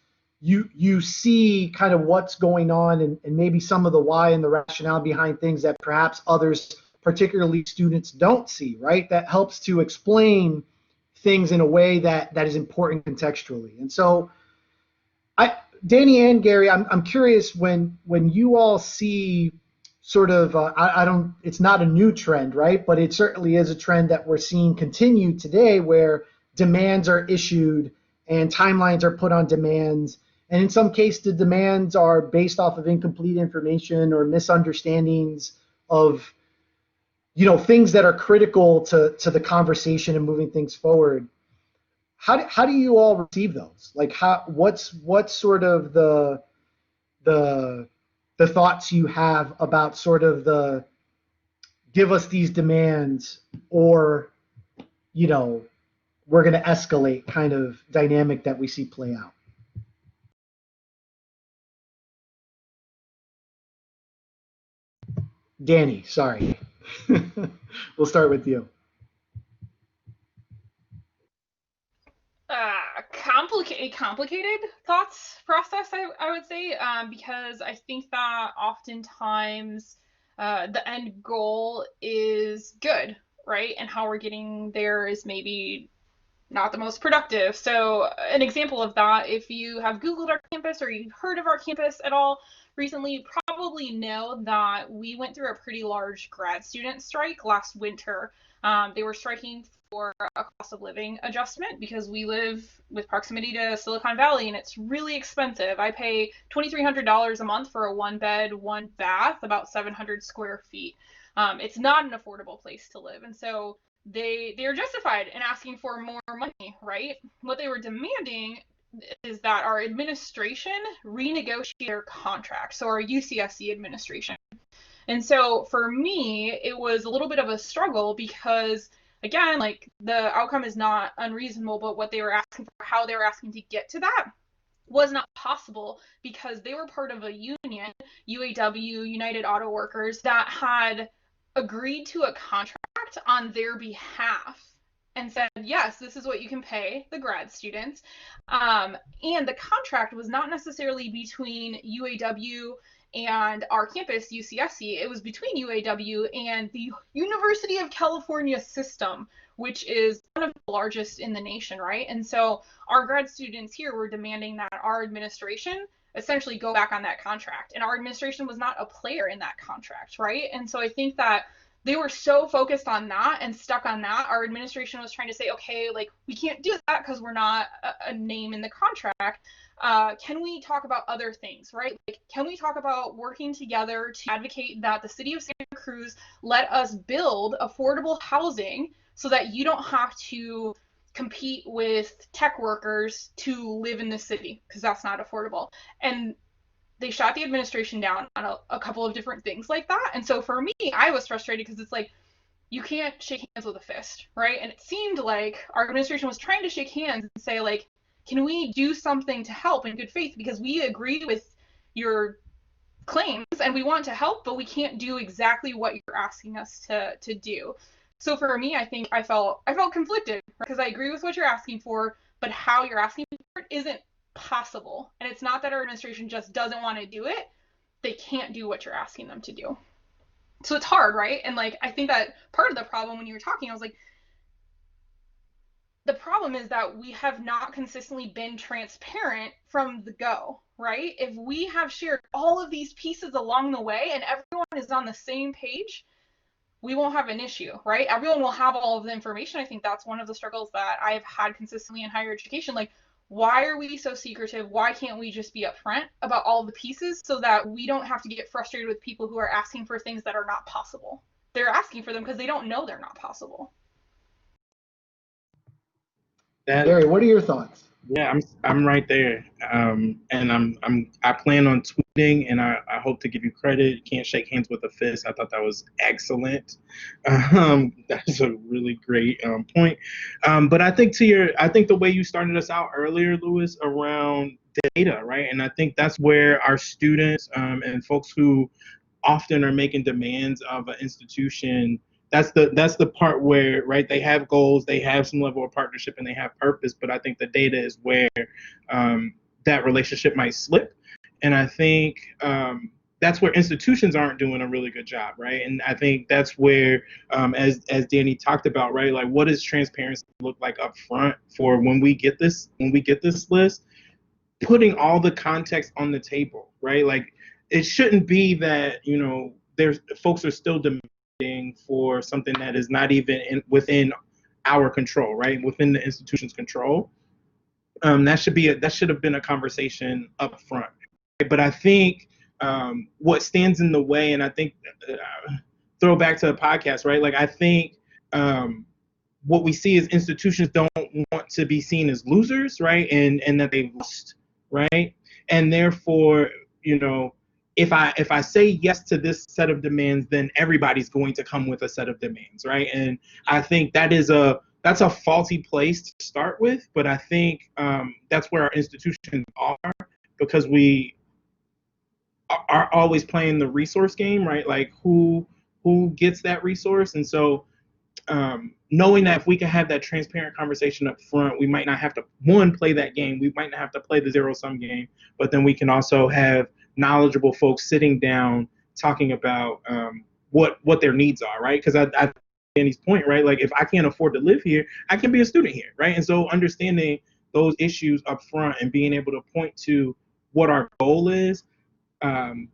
you see kind of what's going on and maybe some of the why and the rationale behind things that perhaps others, particularly students, don't see, right? That helps to explain things in a way that is important contextually. And so Danny and Gary, I'm curious, when you all see sort of, I don't, it's not a new trend, right? But it certainly is a trend that we're seeing continue today, where demands are issued and timelines are put on demands. And in some cases, the demands are based off of incomplete information or misunderstandings of, things that are critical to the conversation and moving things forward. How do you all receive those? Like, what's sort of the thoughts you have about sort of the give us these demands, or we're going to escalate kind of dynamic that we see play out? Danny, sorry. We'll start with you. Complicated thoughts process, I would say, because I think that oftentimes the end goal is good, right? And how we're getting there is maybe not the most productive. So an example of that, if you have Googled our campus or you've heard of our campus at all recently, you probably know that we went through a pretty large grad student strike last winter. They were striking for a cost of living adjustment because we live with proximity to Silicon Valley and it's really expensive. I pay $2,300 a month for a 1-bed, 1-bath, about 700 square feet. It's not an affordable place to live. And so they are justified in asking for more money, right? What they were demanding is that our administration renegotiate their contract, so our UCSC administration. And so for me, it was a little bit of a struggle because, again, like, the outcome is not unreasonable, but what they were asking for, how they were asking to get to that, was not possible because they were part of a union, UAW, United Auto Workers, that had agreed to a contract on their behalf and said, yes, this is what you can pay the grad students. And the contract was not necessarily between UAW and our campus, UCSC. It was between UAW and the University of California system, which is one of the largest in the nation, right? And so our grad students here were demanding that our administration essentially go back on that contract. And our administration was not a player in that contract, right? And so I think that they were so focused on that and stuck on that. Our administration was trying to say, okay, like, we can't do that because we're not a name in the contract. Can we talk about other things, right? Like, can we talk about working together to advocate that the city of Santa Cruz let us build affordable housing so that you don't have to compete with tech workers to live in the city, because that's not affordable. And they shot the administration down on a couple of different things like that. And so for me, I was frustrated because it's like, you can't shake hands with a fist, right? And it seemed like our administration was trying to shake hands and say, like, can we do something to help in good faith? Because we agree with your claims and we want to help, but we can't do exactly what you're asking us to do. So for me, I think I felt conflicted because I agree with what you're asking for, but how you're asking for it isn't possible. And it's not that our administration just doesn't want to do it. They can't do what you're asking them to do. So it's hard, right? And like, I think that part of the problem when you were talking, I was like, the problem is that we have not consistently been transparent from the go, right? If we have shared all of these pieces along the way and everyone is on the same page, we won't have an issue, right? Everyone will have all of the information. I think that's one of the struggles that I've had consistently in higher education. Like, why are we so secretive? Why can't we just be upfront about all the pieces so that we don't have to get frustrated with people who are asking for things that are not possible? They're asking for them because they don't know they're not possible. Gary, what are your thoughts? Yeah, I'm right there, and I plan on tweeting, and I hope to give you credit. Can't shake hands with a fist. I thought that was excellent. That's a really great point. But I think I think the way you started us out earlier, Lewis, around data, right? And I think that's where our students and folks who often are making demands of an institution, that's the part where, right, they have goals, they have some level of partnership, and they have purpose. But I think the data is where that relationship might slip. And I think that's where institutions aren't doing a really good job, right? And I think that's where, as Danny talked about, right, like what does transparency look like up front for when we get this list, putting all the context on the table, right? Like it shouldn't be that, there's folks are still demanding for something that is not even within our control, right? Within the institution's control. That should have been a conversation up front. Right? But I think what stands in the way, and I think throw back to the podcast, right? Like I think what we see is institutions don't want to be seen as losers, right? And that they've lost, right? And therefore, if I say yes to this set of demands, then everybody's going to come with a set of demands, right? And I think that's a faulty place to start with. But I think that's where our institutions are, because we are always playing the resource game, right? Like who gets that resource. And so knowing that if we can have that transparent conversation up front, we might not have to play that game. We might not have to play the zero-sum game, but then we can also have knowledgeable folks sitting down talking about what their needs are, right? Because I Danny's point, right? Like if I can't afford to live here, I can be a student here, right? And so understanding those issues up front and being able to point to what our goal is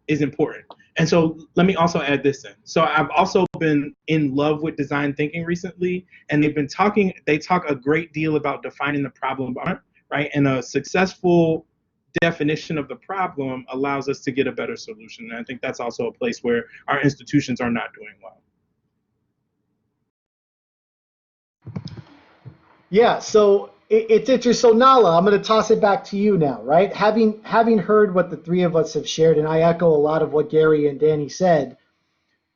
important. And so let me also add this in. So I've also been in love with design thinking recently, and they talk a great deal about defining the problem, right? And a successful definition of the problem allows us to get a better solution. And I think that's also a place where our institutions are not doing well. Yeah, so it's interesting. So Nala, I'm going to toss it back to you now, right? Having heard what the three of us have shared, and I echo a lot of what Gary and Danny said,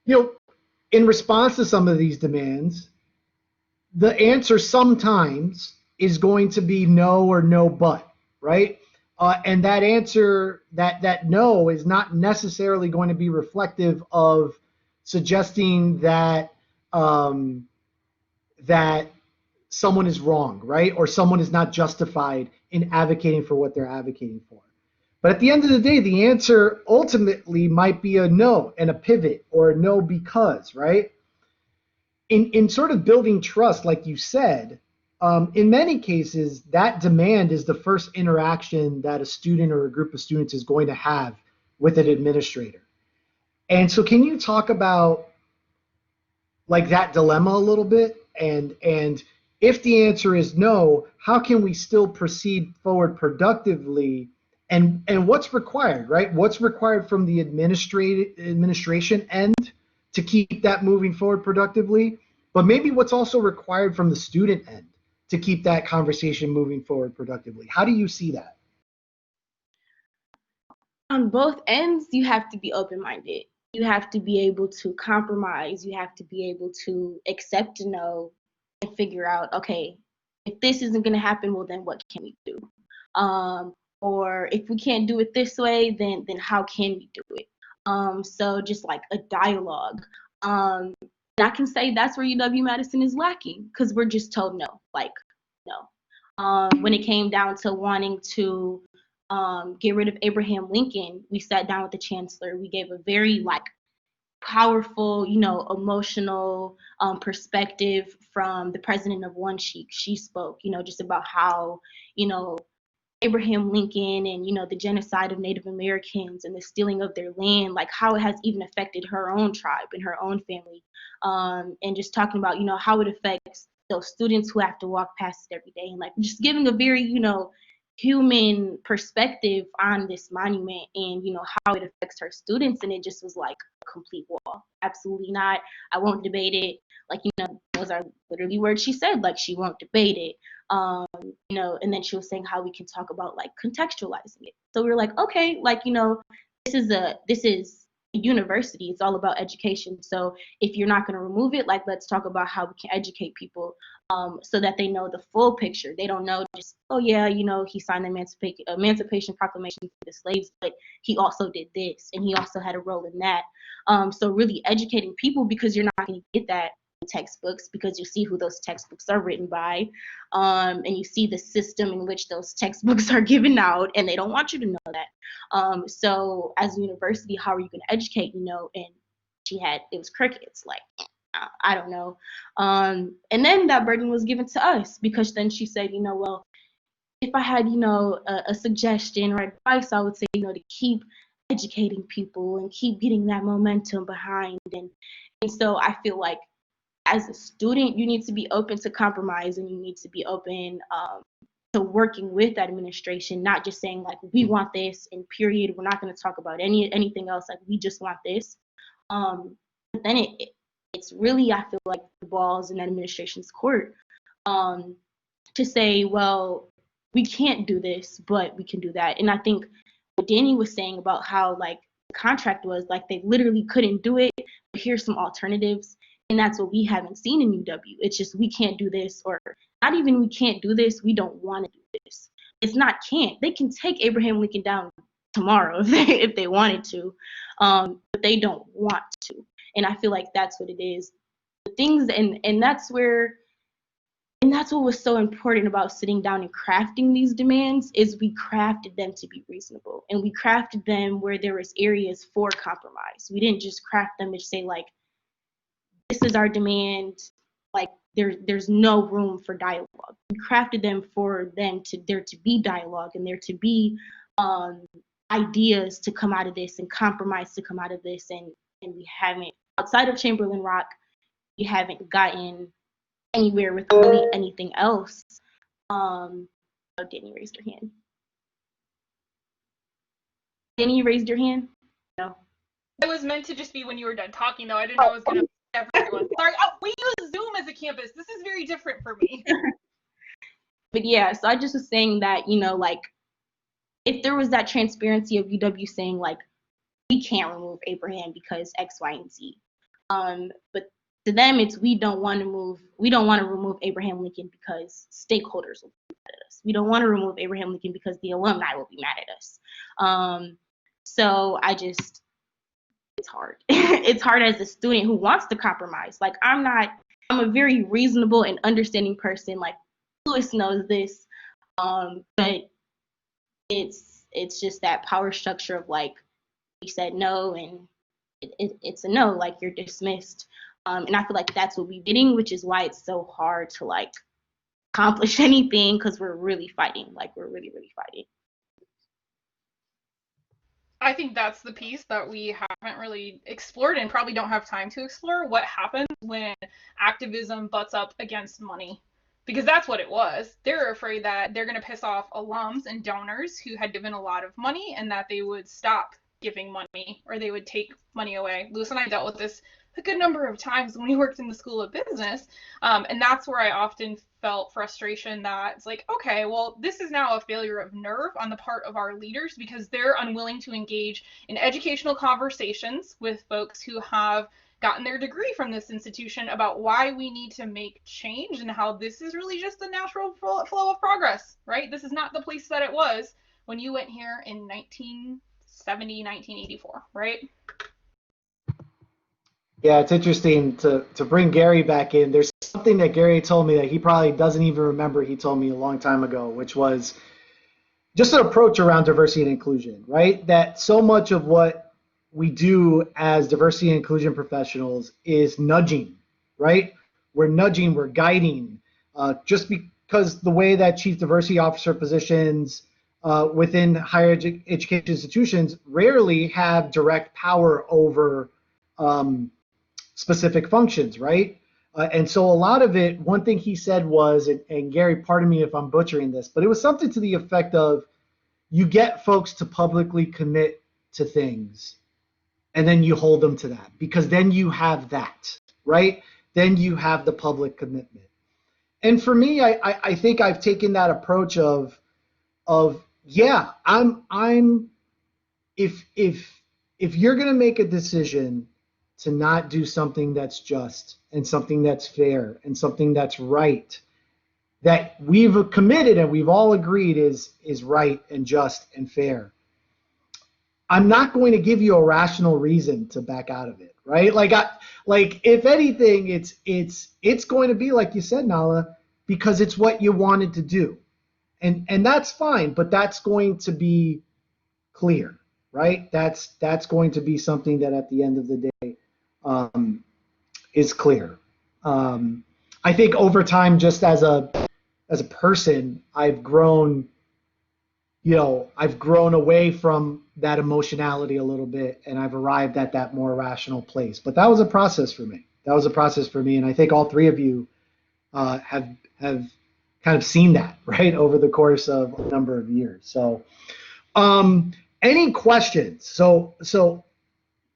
in response to some of these demands, the answer sometimes is going to be no or no but, right? And that answer, that no, is not necessarily going to be reflective of suggesting that that someone is wrong, right? Or someone is not justified in advocating for what they're advocating for. But at the end of the day, the answer ultimately might be a no and a pivot, or a no because, right? In sort of building trust, like you said, in many cases, that demand is the first interaction that a student or a group of students is going to have with an administrator. And so can you talk about like that dilemma a little bit? And if the answer is no, how can we still proceed forward productively? And what's required, right? What's required from the administration end to keep that moving forward productively? But maybe what's also required from the student end to keep that conversation moving forward productively? How do you see that? On both ends, you have to be open-minded. You have to be able to compromise. You have to be able to accept a no and figure out, okay, if this isn't going to happen, well, then what can we do? Or if we can't do it this way, then how can we do it? So just like a dialogue. And I can say that's where UW-Madison is lacking, because we're just told no, like no. When it came down to wanting to get rid of Abraham Lincoln, we sat down with the chancellor. We gave a very powerful, emotional perspective from the president of One Sheik. She spoke, just about how, Abraham Lincoln and, the genocide of Native Americans and the stealing of their land, like how it has even affected her own tribe and her own family. And just talking about, how it affects those students who have to walk past it every day, and just giving a very, human perspective on this monument and, you know, how it affects her students. And it just was like a complete wall. Absolutely not. I won't debate it. Like, you know, those are literally words she said, like she won't debate it. You know, and then she was saying how we can talk about like contextualizing it. So we were like, okay, like, you know, this is a university. It's all about education. So if you're not going to remove it, like, let's talk about how we can educate people, so that they know the full picture. They don't know just, oh yeah, you know, he signed the Emancipation Proclamation for the slaves, but he also did this and he also had a role in that. So really educating people, because you're not going to get that in textbooks, because you see who those textbooks are written by, and you see the system in which those textbooks are given out, and they don't want you to know that. So as a university, how are you going to educate, you know? And it was crickets, like, I don't know. And then that burden was given to us, because then she said, you know, well, if I had, you know, a suggestion or advice, I would say, you know, to keep educating people and keep getting that momentum behind. And so I feel like as a student, you need to be open to compromise, and you need to be open to working with that administration, not just saying like, we want this and period. We're not going to talk about anything else. Like, we just want this. But then it's really, I feel like, the ball's in that administration's court, to say, well, we can't do this, but we can do that. And I think what Danny was saying about how like the contract was, like, they literally couldn't do it, but here's some alternatives. And that's what we haven't seen in UW. It's just, we can't do this, or not even we can't do this, we don't want to do this. It's not can't. They can take Abraham Lincoln down tomorrow if they wanted to, but they don't want to. And I feel like that's what it is. The things, and that's what was so important about sitting down and crafting these demands, is we crafted them to be reasonable, and we crafted them where there was areas for compromise. We didn't just craft them and say like, this is our demand, like there's no room for dialogue. We crafted them for there to be dialogue, and there to be ideas to come out of this, and compromise to come out of this, and we haven't, outside of Chamberlain Rock, we haven't gotten anywhere with really anything else. Oh, Danny raised her hand. Danny, you raised your hand? No. It was meant to just be when you were done talking, though. I didn't know it was going to be everyone. Sorry. Oh, we use Zoom as a campus. This is very different for me. But yeah, so I just was saying that, you know, like, if there was that transparency of UW saying like, we can't remove Abraham because X, Y, and Z. But to them, it's, we don't want to remove Abraham Lincoln because stakeholders will be mad at us. We don't want to remove Abraham Lincoln because the alumni will be mad at us. So it's hard. It's hard as a student who wants to compromise. Like, I'm a very reasonable and understanding person. Like, Lewis knows this. But it's just that power structure of like, we said no, and it's a no, like, you're dismissed. And I feel like that's what we're getting, which is why it's so hard to like accomplish anything, because we're really fighting. Like, we're really, really fighting. I think that's the piece that we haven't really explored and probably don't have time to explore. What happens when activism butts up against money? Because that's what it was. They're afraid that they're going to piss off alums and donors who had given a lot of money, and that they would stop giving money, or they would take money away. Lewis and I dealt with this a good number of times when we worked in the School of Business. And that's where I often felt frustration that it's like, okay, well, this is now a failure of nerve on the part of our leaders, because they're unwilling to engage in educational conversations with folks who have gotten their degree from this institution about why we need to make change, and how this is really just a natural flow of progress, right? This is not the place that it was when you went here in 1970, 1984, right? Yeah, it's interesting to bring Gary back in. There's something that Gary told me that he probably doesn't even remember he told me a long time ago, which was just an approach around diversity and inclusion, right? That so much of what we do as diversity and inclusion professionals is nudging, right? We're nudging, we're guiding, just because the way that chief diversity officer positions within higher education institutions rarely have direct power over specific functions, right? And so a lot of it, one thing he said was, and Gary, pardon me if I'm butchering this, but it was something to the effect of, you get folks to publicly commit to things and then you hold them to that, because then you have that, right? Then you have the public commitment. And for me, I think I've taken that approach of yeah, if you're going to make a decision to not do something that's just and something that's fair and something that's right, that we've committed and we've all agreed is right and just and fair, I'm not going to give you a rational reason to back out of it, right? Like if anything, it's going to be like you said, Nala, because it's what you wanted to do, and that's fine, but that's going to be clear, right? That's going to be something that at the end of the day is clear. I think over time, just as a person, I've grown away from that emotionality a little bit, and I've arrived at that more rational place. But that was a process for me. And I think all three of you have kind of seen that, right, over the course of a number of years. So, any questions? So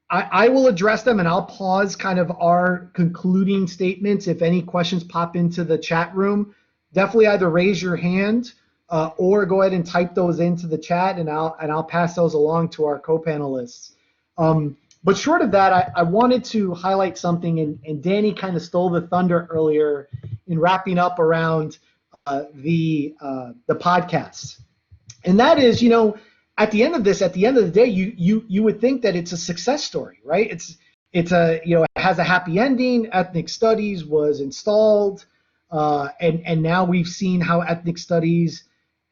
I will address them, and I'll pause kind of our concluding statements. If any questions pop into the chat room, definitely either raise your hand or go ahead and type those into the chat, and I'll pass those along to our co-panelists. But short of that, I wanted to highlight something, and Danny kind of stole the thunder earlier in wrapping up around the podcast, and that is, at the end of the day, you would think that it's a success story, right? It has a happy ending. Ethnic studies was installed, and now we've seen how ethnic studies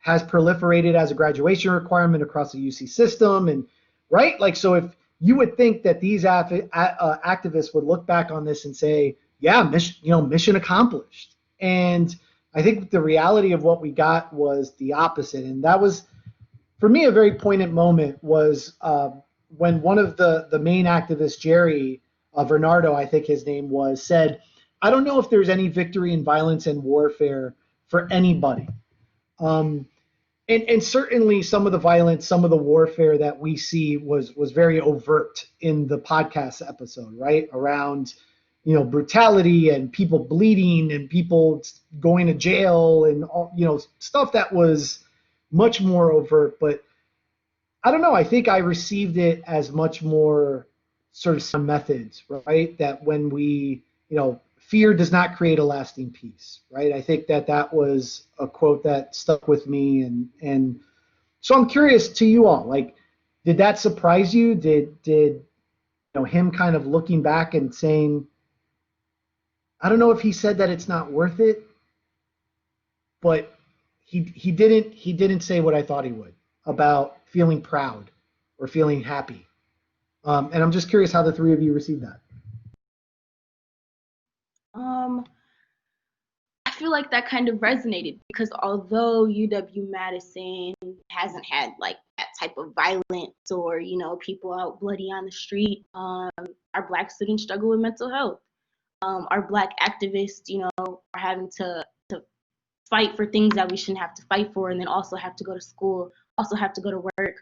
has proliferated as a graduation requirement across the UC system, and right, like, so if you would think that these activists would look back on this and say, yeah, mission accomplished. And I think the reality of what we got was the opposite, and that was, for me, a very poignant moment was when one of the main activists, Jerry Bernardo, I think his name was, said, I don't know if there's any victory in violence and warfare for anybody. And certainly some of the violence, some of the warfare that we see was very overt in the podcast episode, right? Around, brutality and people bleeding and people going to jail and all, stuff that was much more overt. But I don't know, I think I received it as much more sort of some methods, right? That when we, fear does not create a lasting peace, right? I think that was a quote that stuck with me, and so I'm curious to you all, like, did that surprise you? Did him kind of looking back and saying, I don't know if he said that it's not worth it, but he didn't say what I thought he would about feeling proud or feeling happy, and I'm just curious how the three of you received that. I feel like that kind of resonated, because although UW-Madison hasn't had like that type of violence or, people out bloody on the street, our Black students struggle with mental health. Our Black activists, are having to fight for things that we shouldn't have to fight for, and then also have to go to school, also have to go to work,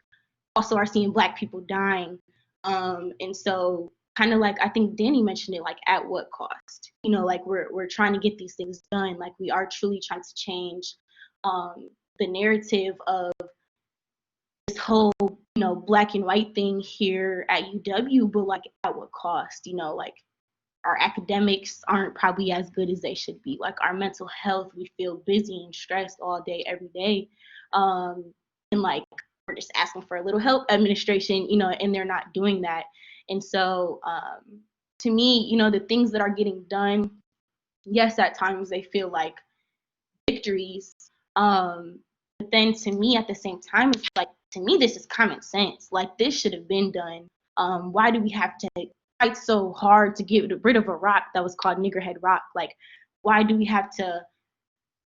also are seeing Black people dying. And so kind of like, I think Danny mentioned it, like, at what cost? Like we're trying to get these things done. Like, we are truly trying to change the narrative of this whole, Black and white thing here at UW, but like, at what cost? Like, our academics aren't probably as good as they should be. Like, our mental health, we feel busy and stressed all day, every day. And like, we're just asking for a little help, administration, and they're not doing that. And so to me, the things that are getting done, yes, at times they feel like victories. But then to me, at the same time, it's like, to me, this is common sense. Like, this should have been done. Why do we have to fight so hard to get rid of a rock that was called Niggerhead Rock? Like, why do we have to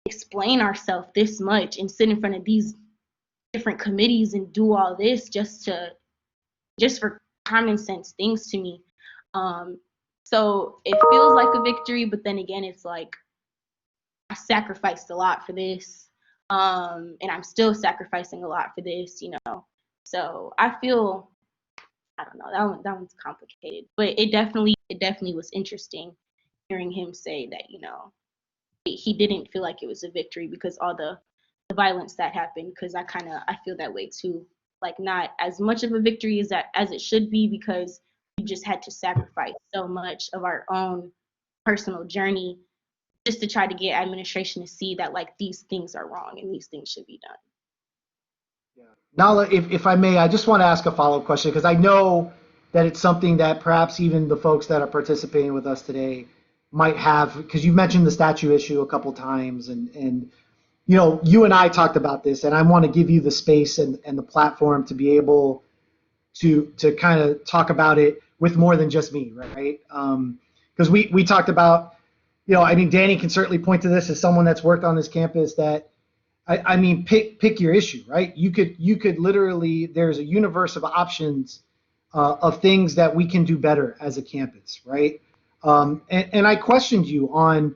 explain ourselves this much and sit in front of these different committees and do all this just for common sense things to me? So So it feels like a victory, but then again, it's like I sacrificed a lot for this, and I'm still sacrificing a lot for this, you know. So I feel, I don't know, that one's complicated, but it definitely was interesting hearing him say that, you know, he didn't feel like it was a victory because all the violence that happened. Because I feel that way too, like not as much of a victory as it should be, because we just had to sacrifice so much of our own personal journey just to try to get administration to see that like these things are wrong and these things should be done. Yeah. Nala, if I may, I just want to ask a follow-up question because I know that it's something that perhaps even the folks that are participating with us today might have, because you mentioned the statue issue a couple times, and you know, you and I talked about this, and I want to give you the space and the platform to be able to kind of talk about it with more than just me, right? Because we talked about, you know, I mean, Danny can certainly point to this as someone that's worked on this campus that, I mean, pick your issue, right? You could literally, there's a universe of options of things that we can do better as a campus, right? And I questioned you on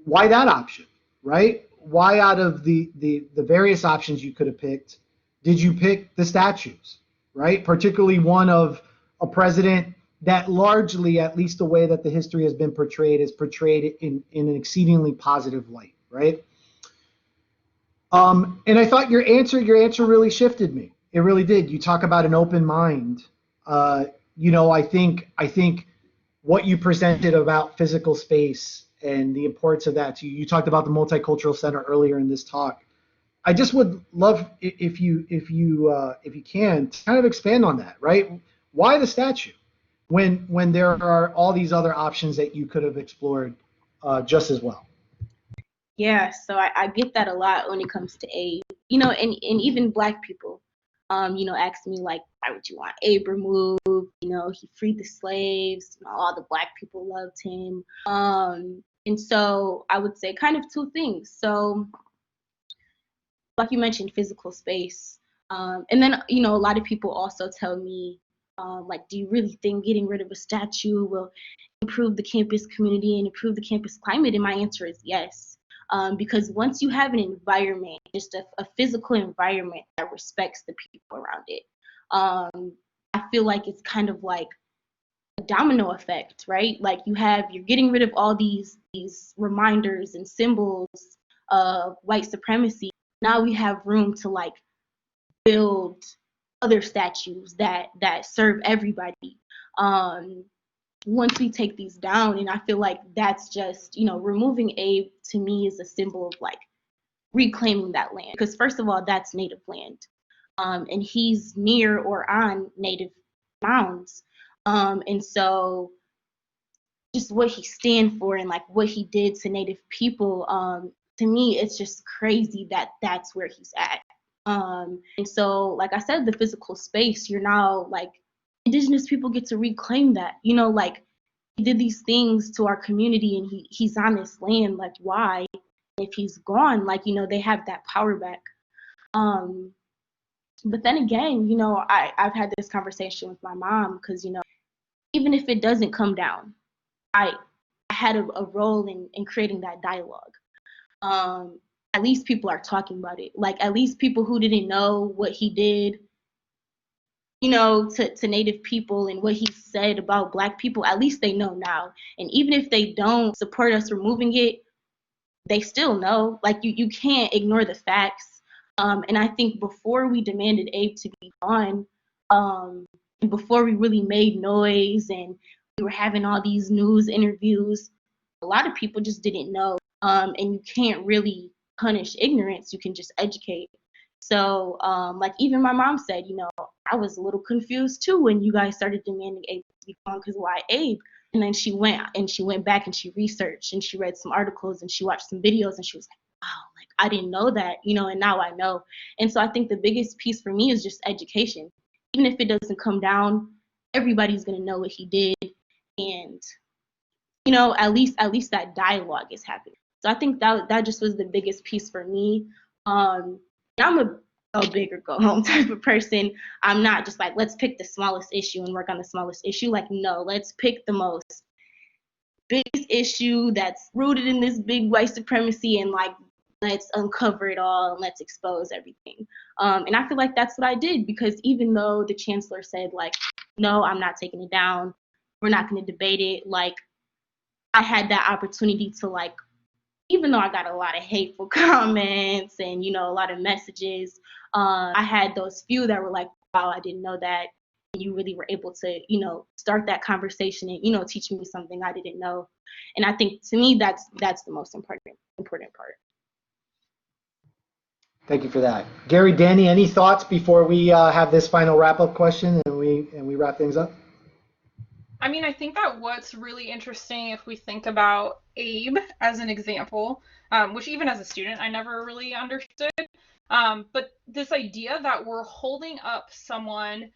why that option, right? Why out of the various options you could have picked, did you pick the statues, right? Particularly one of a president that largely, at least the way that the history has been portrayed, is portrayed in an exceedingly positive light, right? And I thought your answer really shifted me. It really did. You talk about an open mind. You know, I think what you presented about physical space and the importance of that. You talked about the multicultural center earlier in this talk. I just would love if you can kind of expand on that, right? Why the statue when there are all these other options that you could have explored just as well? Yeah, so I get that a lot when it comes to Abe, you know, and even Black people, you know, ask me like, why would you want Abe removed? You know, he freed the slaves. You know, all the Black people loved him. And so I would say kind of two things. So, like you mentioned, physical space, and then you know, a lot of people also tell me, like, do you really think getting rid of a statue will improve the campus community and improve the campus climate? And my answer is yes. Because once you have an environment, just a physical environment that respects the people around it, I feel like it's kind of like a domino effect, right? Like you're getting rid of all these reminders and symbols of white supremacy. Now we have room to like build other statues that serve everybody. Once we take these down, and I feel like that's just, you know, removing Abe to me is a symbol of like reclaiming that land, because first of all, that's native land, and he's near or on native mounds, and so just what he stand for and like what he did to native people, to me it's just crazy that that's where he's at, and so like I said, the physical space, you're now like indigenous people get to reclaim that, you know, like he did these things to our community and he's on this land, like why, if he's gone, like, you know, they have that power back. But then again, you know, I've had this conversation with my mom, because, you know, even if it doesn't come down, I had a role in creating that dialogue. At least people are talking about it, like at least people who didn't know what he did, you know, to native people and what he said about Black people, at least they know now. And even if they don't support us removing it, they still know. Like you can't ignore the facts. And I think before we demanded Abe to be gone, and before we really made noise and we were having all these news interviews, a lot of people just didn't know. And you can't really punish ignorance, you can just educate. So, like even my mom said, you know, I was a little confused too when you guys started demanding Abe to be gone, because why Abe? And then she went back and she researched and she read some articles and she watched some videos and she was like, wow, like I didn't know that, you know, and now I know. And so I think the biggest piece for me is just education. Even if it doesn't come down, everybody's gonna know what he did, and you know, at least that dialogue is happening. So I think that just was the biggest piece for me. I'm a go big or go home type of person. I'm not just like, let's pick the smallest issue and work on the smallest issue. Like, no, let's pick the most biggest issue that's rooted in this big white supremacy, and like, let's uncover it all and let's expose everything. And I feel like that's what I did, because even though the chancellor said like, no, I'm not taking it down, we're not going to debate it, like, I had that opportunity to, like, even though I got a lot of hateful comments and, you know, a lot of messages, I had those few that were like, wow, I didn't know that. And you really were able to, you know, start that conversation and, you know, teach me something I didn't know. And I think, to me, that's the most important part. Thank you for that. Gary, Danny, any thoughts before we have this final wrap-up question and we wrap things up? I mean, I think that what's really interesting, if we think about Abe as an example, which even as a student I never really understood, but this idea that we're holding up someone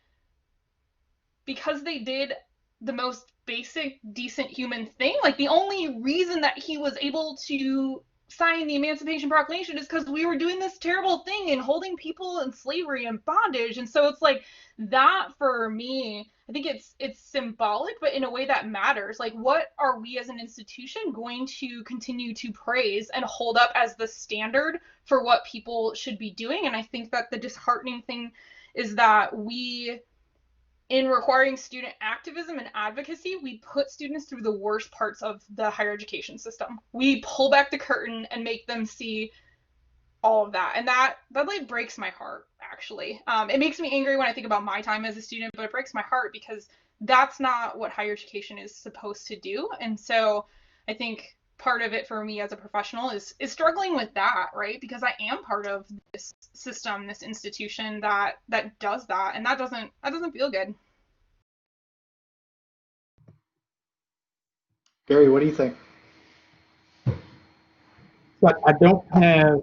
because they did the most basic, decent human thing. Like, the only reason that he was able to sign the Emancipation Proclamation is because we were doing this terrible thing and holding people in slavery and bondage. And so it's like, that for me, I think it's symbolic, but in a way that matters. Like, what are we as an institution going to continue to praise and hold up as the standard for what people should be doing? And I think that the disheartening thing is that we, in requiring student activism and advocacy, we put students through the worst parts of the higher education system. We pull back the curtain and make them see all of that. And that like breaks my heart, actually. It makes me angry when I think about my time as a student, but it breaks my heart because that's not what higher education is supposed to do. And so I think part of it for me as a professional is struggling with that, right? Because I am part of this system, this institution that does that, and that doesn't feel good. Gary, what do you think? But I don't have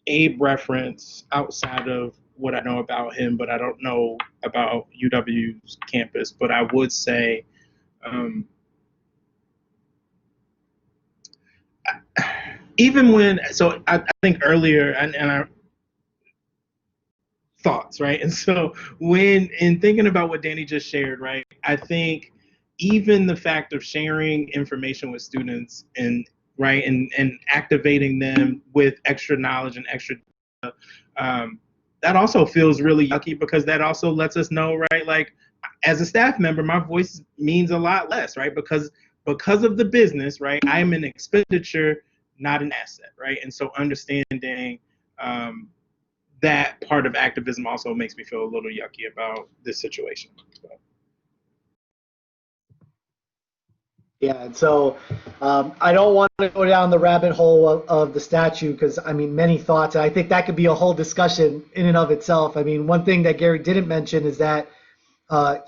Abe reference outside of what I know about him, but I don't know about UW's campus. But I would say, even when, so I think earlier, and I thoughts, right? And so when, in thinking about what Danny just shared, right, I think even the fact of sharing information with students and right and activating them with extra knowledge and extra that also feels really yucky, because that also lets us know, right, like, as a staff member, my voice means a lot less, right, because of the business, right, I'm an expenditure, not an asset, right? And so understanding that part of activism also makes me feel a little yucky about this situation. So. Yeah, and so I don't want to go down the rabbit hole of the statue, because, I mean, many thoughts, and I think that could be a whole discussion in and of itself. I mean, one thing that Gary didn't mention is that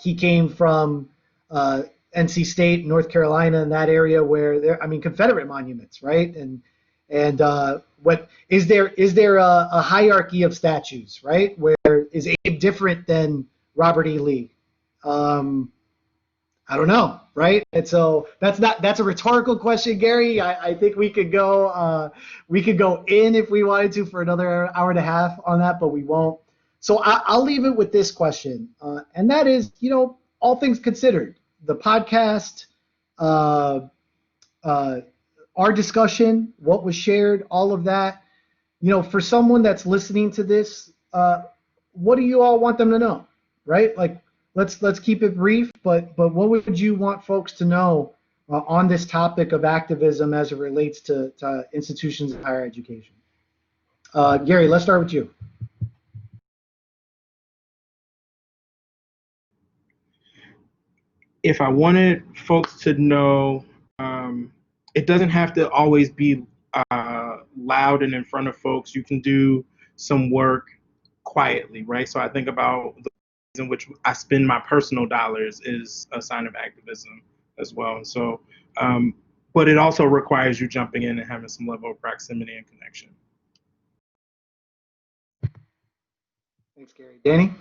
he came from NC State, North Carolina, in that area where there, I mean, Confederate monuments, right? And what is there a hierarchy of statues, right? Where is Abe different than Robert E. Lee? I don't know, right? And so that's a rhetorical question, Gary. I think we could go in if we wanted to for another hour and a half on that, but we won't. So I'll leave it with this question, and that is, you know, all things considered, the podcast, our discussion, what was shared, all of that, you know, for someone that's listening to this, what do you all want them to know, right? Like, let's keep it brief, but what would you want folks to know on this topic of activism as it relates to institutions of higher education? Gary, let's start with you. If I wanted folks to know, it doesn't have to always be loud and in front of folks. You can do some work quietly, right? So I think about the ways in which I spend my personal dollars is a sign of activism as well. And so, but it also requires you jumping in and having some level of proximity and connection. Thanks, Gary. Danny?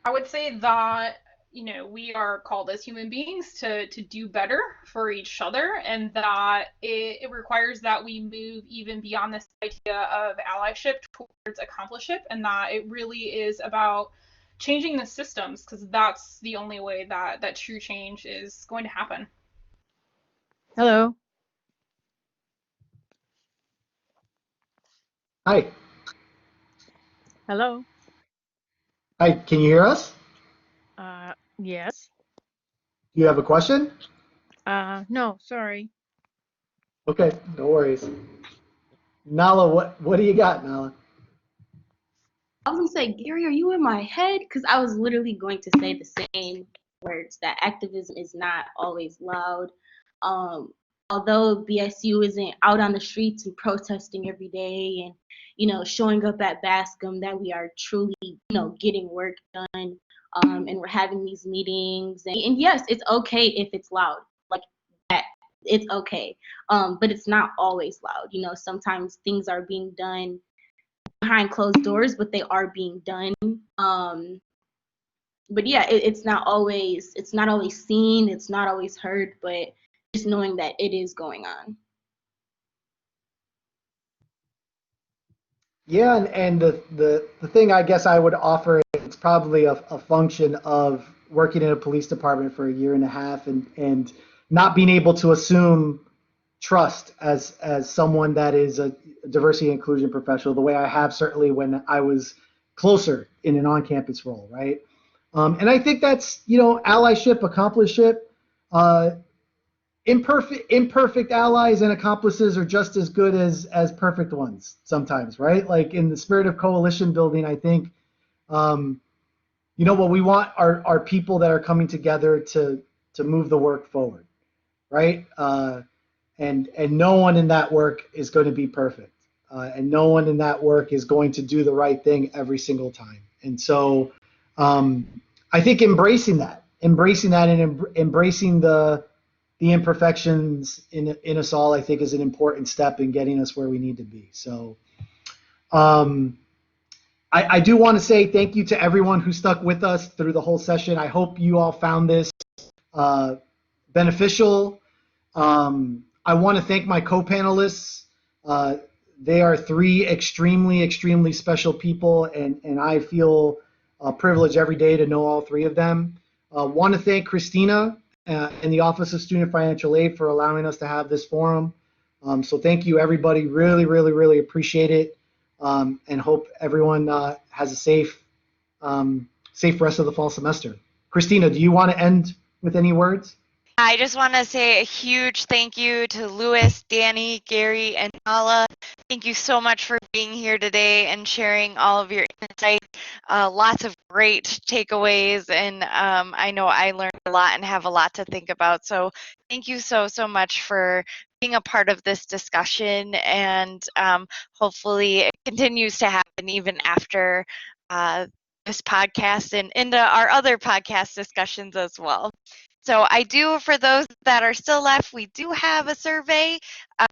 I would say that, you know, we are called as human beings to do better for each other, and that it requires that we move even beyond this idea of allyship towards accompliceship, and that it really is about changing the systems, because that's the only way that true change is going to happen. Hello. Hi. Hello. Hi, can you hear us? Yes. Do you have a question? No, sorry. Okay, no worries. Nala, what do you got, Nala? I was gonna say, Gary, are you in my head? Because I was literally going to say the same words, that activism is not always loud. Um, Although BSU isn't out on the streets and protesting every day and, showing up at Bascom, that we are truly, getting work done. And we're having these meetings. And yes, it's okay if it's loud. Like that, it's okay. But it's not always loud. Sometimes things are being done behind closed doors, but they are being done. But yeah, it's not always seen, it's not always heard, but just knowing that it is going on. Yeah, and the thing I guess I would offer, it's probably a function of working in a police department for a year and a half and not being able to assume trust as someone that is a diversity and inclusion professional the way I have certainly when I was closer in an on-campus role, right? And I think that's, allyship, accompliship. Imperfect allies and accomplices are just as good as perfect ones sometimes, right? Like in the spirit of coalition building, I think, what we want are people that are coming together to move the work forward, right? And no one in that work is going to be perfect, and no one in that work is going to do the right thing every single time. And so, I think embracing that, and embracing the imperfections in us all, I think, is an important step in getting us where we need to be. So, I do want to say thank you to everyone who stuck with us through the whole session. I hope you all found this beneficial. I want to thank my co-panelists. They are three extremely special people, and I feel privileged every day to know all three of them. Want to thank Christina and the Office of Student Financial Aid for allowing us to have this forum. So thank you, everybody. Really appreciate it, and hope everyone has a safe rest of the fall semester. Christina, do you want to end with any words? I just want to say a huge thank you to Louis, Danny, Gary, and Nala. Thank you so much for being here today and sharing all of your insights. Lots of great takeaways, and I know I learned a lot and have a lot to think about. So thank you so much for being a part of this discussion, and hopefully it continues to happen even after this podcast and into our other podcast discussions as well. So for those that are still left, we do have a survey.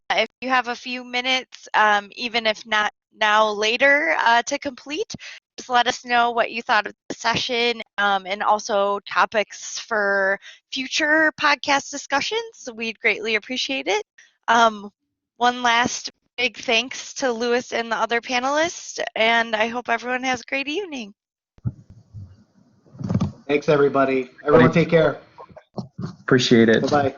If you have a few minutes, even if not now, later to complete, just let us know what you thought of the session, and also topics for future podcast discussions. We'd greatly appreciate it. One last big thanks to Louis and the other panelists, and I hope everyone has a great evening. Thanks, everybody. Everyone take care. Appreciate it. Bye-bye.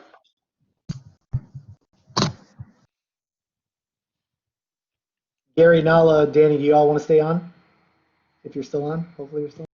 Gary, Nala, Danny, do you all want to stay on? If you're still on, hopefully you're still on.